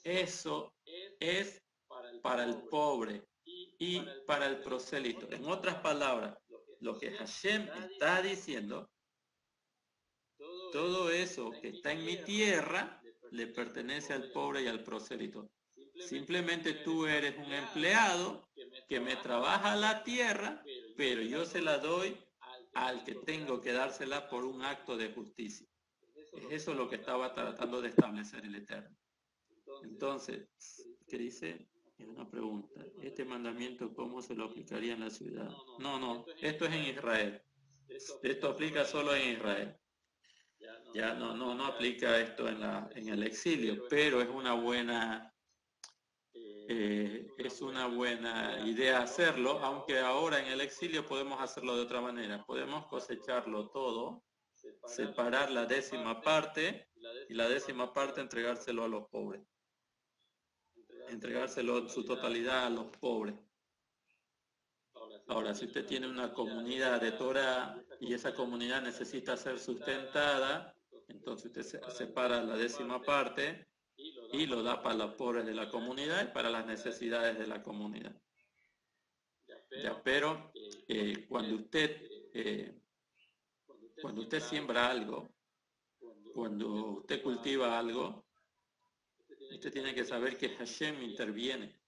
Eso es para el pobre y para el prosélito. En otras palabras, lo que Hashem está diciendo, todo eso que está en mi tierra le pertenece al pobre y al prosélito. Simplemente tú eres un empleado que me trabaja la tierra, pero yo se la doy al que tengo que dársela por un acto de justicia. Es eso lo que estaba tratando de establecer el Eterno. Entonces, ¿qué dice? Es una pregunta. ¿Este mandamiento cómo se lo aplicaría en la ciudad? No, esto es en Israel. Esto aplica solo en Israel. Ya no aplica esto en el exilio, pero es una buena idea hacerlo, aunque ahora en el exilio podemos hacerlo de otra manera. Podemos cosecharlo todo, separar la 10ª parte y la 10ª parte entregárselo a los pobres. Entregárselo en su totalidad a los pobres. Ahora, si usted tiene una comunidad de Torah y esa comunidad necesita ser sustentada, entonces usted separa la 10ª parte y lo da para los pobres de la comunidad y para las necesidades de la comunidad. Ya, pero cuando usted siembra algo, cuando usted cultiva algo, usted tiene que saber que Hashem interviene.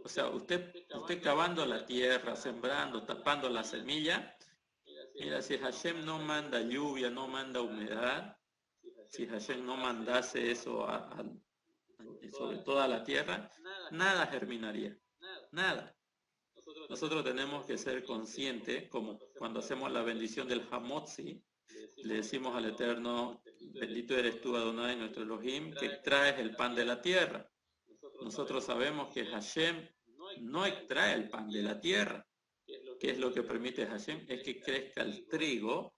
O sea, usted cavando la tierra, sembrando, tapando la semilla, mira, si Hashem no manda lluvia, no manda humedad, si Hashem no mandase eso sobre toda la tierra, nada germinaría, nada. Nosotros tenemos que ser conscientes, como cuando hacemos la bendición del Hamotzi, le decimos al Eterno, bendito eres tú, Adonai, nuestro Elohim, que extraes el pan de la tierra. Nosotros sabemos que Hashem no extrae el pan de la tierra. ¿Qué es lo que permite Hashem? Es que crezca el trigo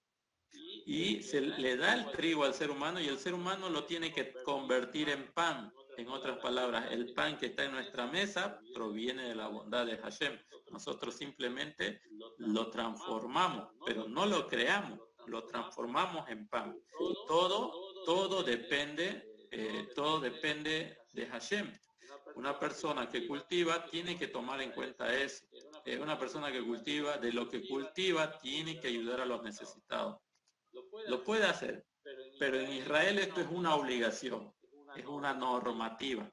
y se le da el trigo al ser humano y el ser humano lo tiene que convertir en pan. En otras palabras, el pan que está en nuestra mesa proviene de la bondad de Hashem. Nosotros simplemente lo transformamos, pero no lo creamos, lo transformamos en pan. Todo depende de Hashem. Una persona que cultiva tiene que tomar en cuenta eso. Una persona que cultiva, de lo que cultiva, tiene que ayudar a los necesitados. Lo puede hacer, pero en Israel esto es una obligación, es una normativa.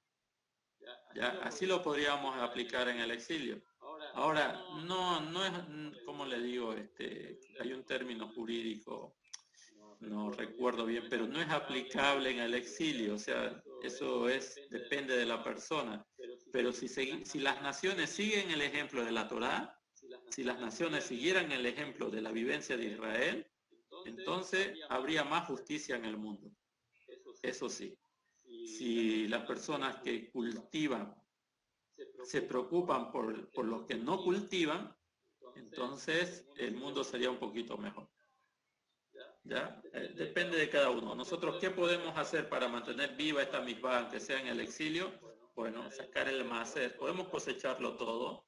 ¿Ya? Así lo podríamos aplicar en el exilio. Ahora, no es, como le digo, hay un término jurídico, no recuerdo bien, pero no es aplicable en el exilio, o sea, eso depende de la persona. Pero si las naciones siguen el ejemplo de la Torá, si las naciones siguieran el ejemplo de la vivencia de Israel, entonces habría más justicia en el mundo. Eso sí. si las personas que cultivan se preocupan por los que no cultivan, entonces el mundo sería un poquito mejor. ¿Ya? Depende de cada uno. Nosotros, ¿qué podemos hacer para mantener viva esta misbah, aunque sea en el exilio? Bueno, sacar el maser. Podemos cosecharlo todo,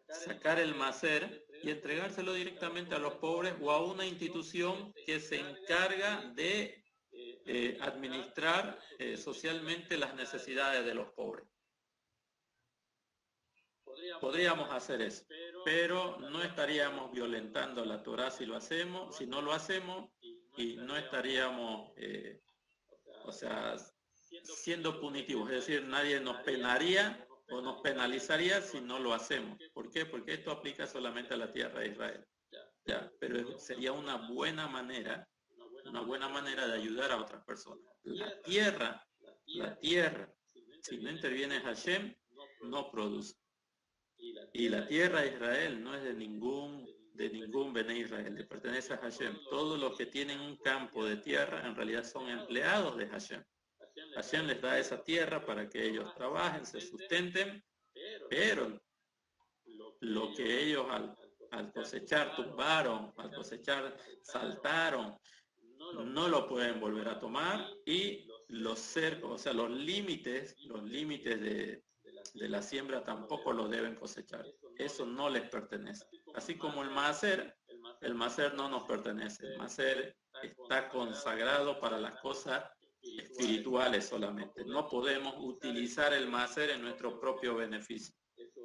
sacar el maser y entregárselo directamente a los pobres o a una institución que se encarga de administrar socialmente las necesidades de los pobres. Podríamos hacer eso, pero no estaríamos violentando la Torá si lo hacemos, si no lo hacemos, y no estaríamos, siendo punitivos. Es decir, nadie nos penaría o nos penalizaría si no lo hacemos. ¿Por qué? Porque esto aplica solamente a la tierra de Israel. ¿Ya? Pero sería una buena manera de ayudar a otras personas. La tierra, si no interviene Hashem, no produce. Y la tierra de Israel no es de ningún Bene Israel, le pertenece a Hashem. Todos los que tienen un campo de tierra en realidad son empleados de Hashem. Hashem les da esa tierra para que ellos trabajen, se sustenten, pero lo que ellos al cosechar tumbaron, al cosechar saltaron, no lo pueden volver a tomar, y los cercos, o sea, los límites de la siembra tampoco lo deben cosechar. Eso no les pertenece. Así como el maser no nos pertenece. El maser está consagrado para las cosas espirituales solamente. No podemos utilizar el maser en nuestro propio beneficio.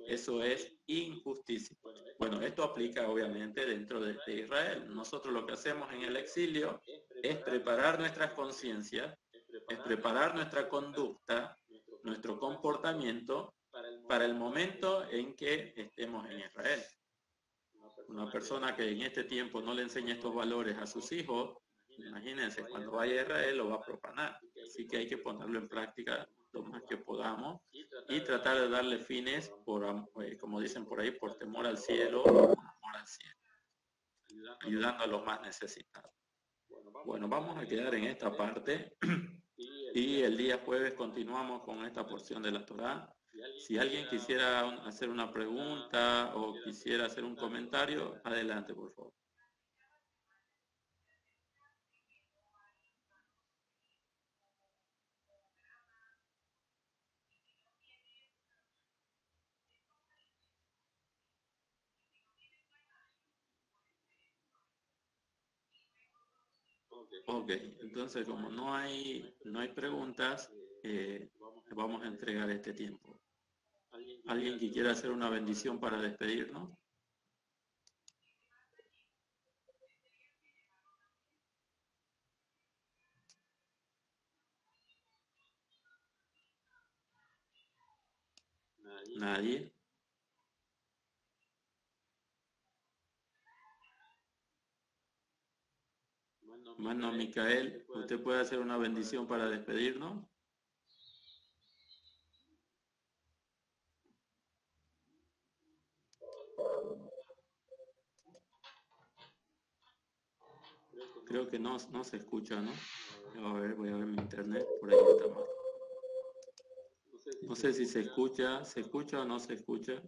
Eso es injusticia. Bueno, esto aplica obviamente dentro de Israel. Nosotros lo que hacemos en el exilio es preparar nuestras conciencias, es preparar nuestra conducta, nuestro comportamiento para el momento en que estemos en Israel. Una persona que en este tiempo no le enseña estos valores a sus hijos, imagínense, cuando vaya a Israel lo va a profanar. Así que hay que ponerlo en práctica lo más que podamos y tratar de darle fines, como dicen por ahí, por temor al cielo, por amor al cielo, ayudando a los más necesitados. Bueno, vamos a quedar en esta parte y el día jueves continuamos con esta porción de la Torá. Si alguien quisiera hacer una pregunta o quisiera hacer un comentario, adelante, por favor. Ok, entonces como no hay preguntas, vamos a entregar este tiempo. ¿Alguien que quiera hacer una bendición para despedirnos? ¿Nadie? Mano Micael, ¿usted puede hacer una bendición para despedirnos? Creo que no se escucha, ¿no? Voy a ver mi internet, por ahí está mal. No sé si se escucha o no se escucha.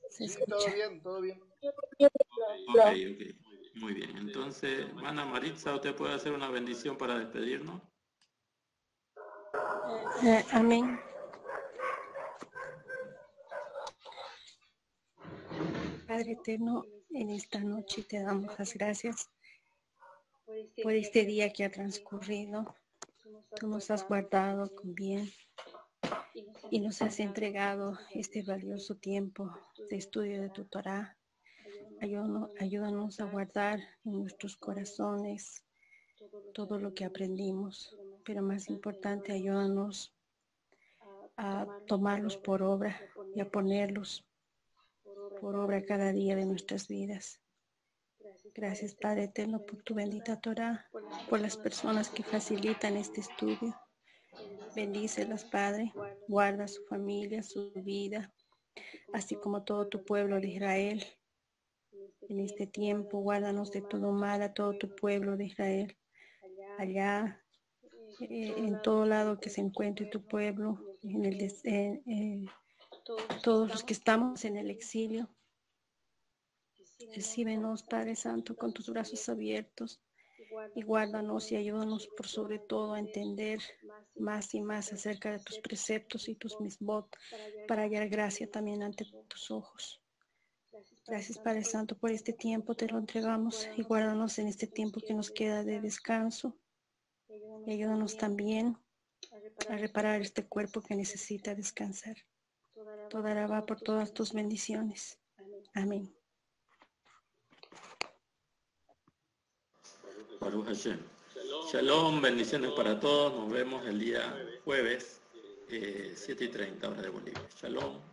Se escucha. Todo bien. Ok. Muy bien. Entonces, Mana Maritza, ¿usted puede hacer una bendición para despedirnos? Amén. Padre eterno, en esta noche te damos las gracias por este día que ha transcurrido. Tú nos has guardado con bien y nos has entregado este valioso tiempo de estudio de tu Torá. Ayúdanos a guardar en nuestros corazones todo lo que aprendimos, pero más importante, ayúdanos a tomarlos por obra y a ponerlos por obra cada día de nuestras vidas. Gracias, Padre eterno, por tu bendita Torá, por las personas que facilitan este estudio. Bendícelas, Padre, guarda su familia, su vida, así como todo tu pueblo de Israel. En este tiempo, guárdanos de todo mal a todo tu pueblo de Israel, allá en todo lado que se encuentre tu pueblo, todos los que estamos en el exilio. Recíbenos, Padre Santo, con tus brazos abiertos y guárdanos y ayúdanos por sobre todo a entender más y más acerca de tus preceptos y tus misbot para hallar gracia también ante tus ojos. Gracias, Padre Santo, por este tiempo te lo entregamos y guárdanos en este tiempo que nos queda de descanso y ayúdanos también a reparar este cuerpo que necesita descansar. Toda alaba por todas tus bendiciones. Amén. Baruch Hashem. Shalom, bendiciones para todos. Nos vemos el día jueves, 7:30 hora de Bolivia. Shalom.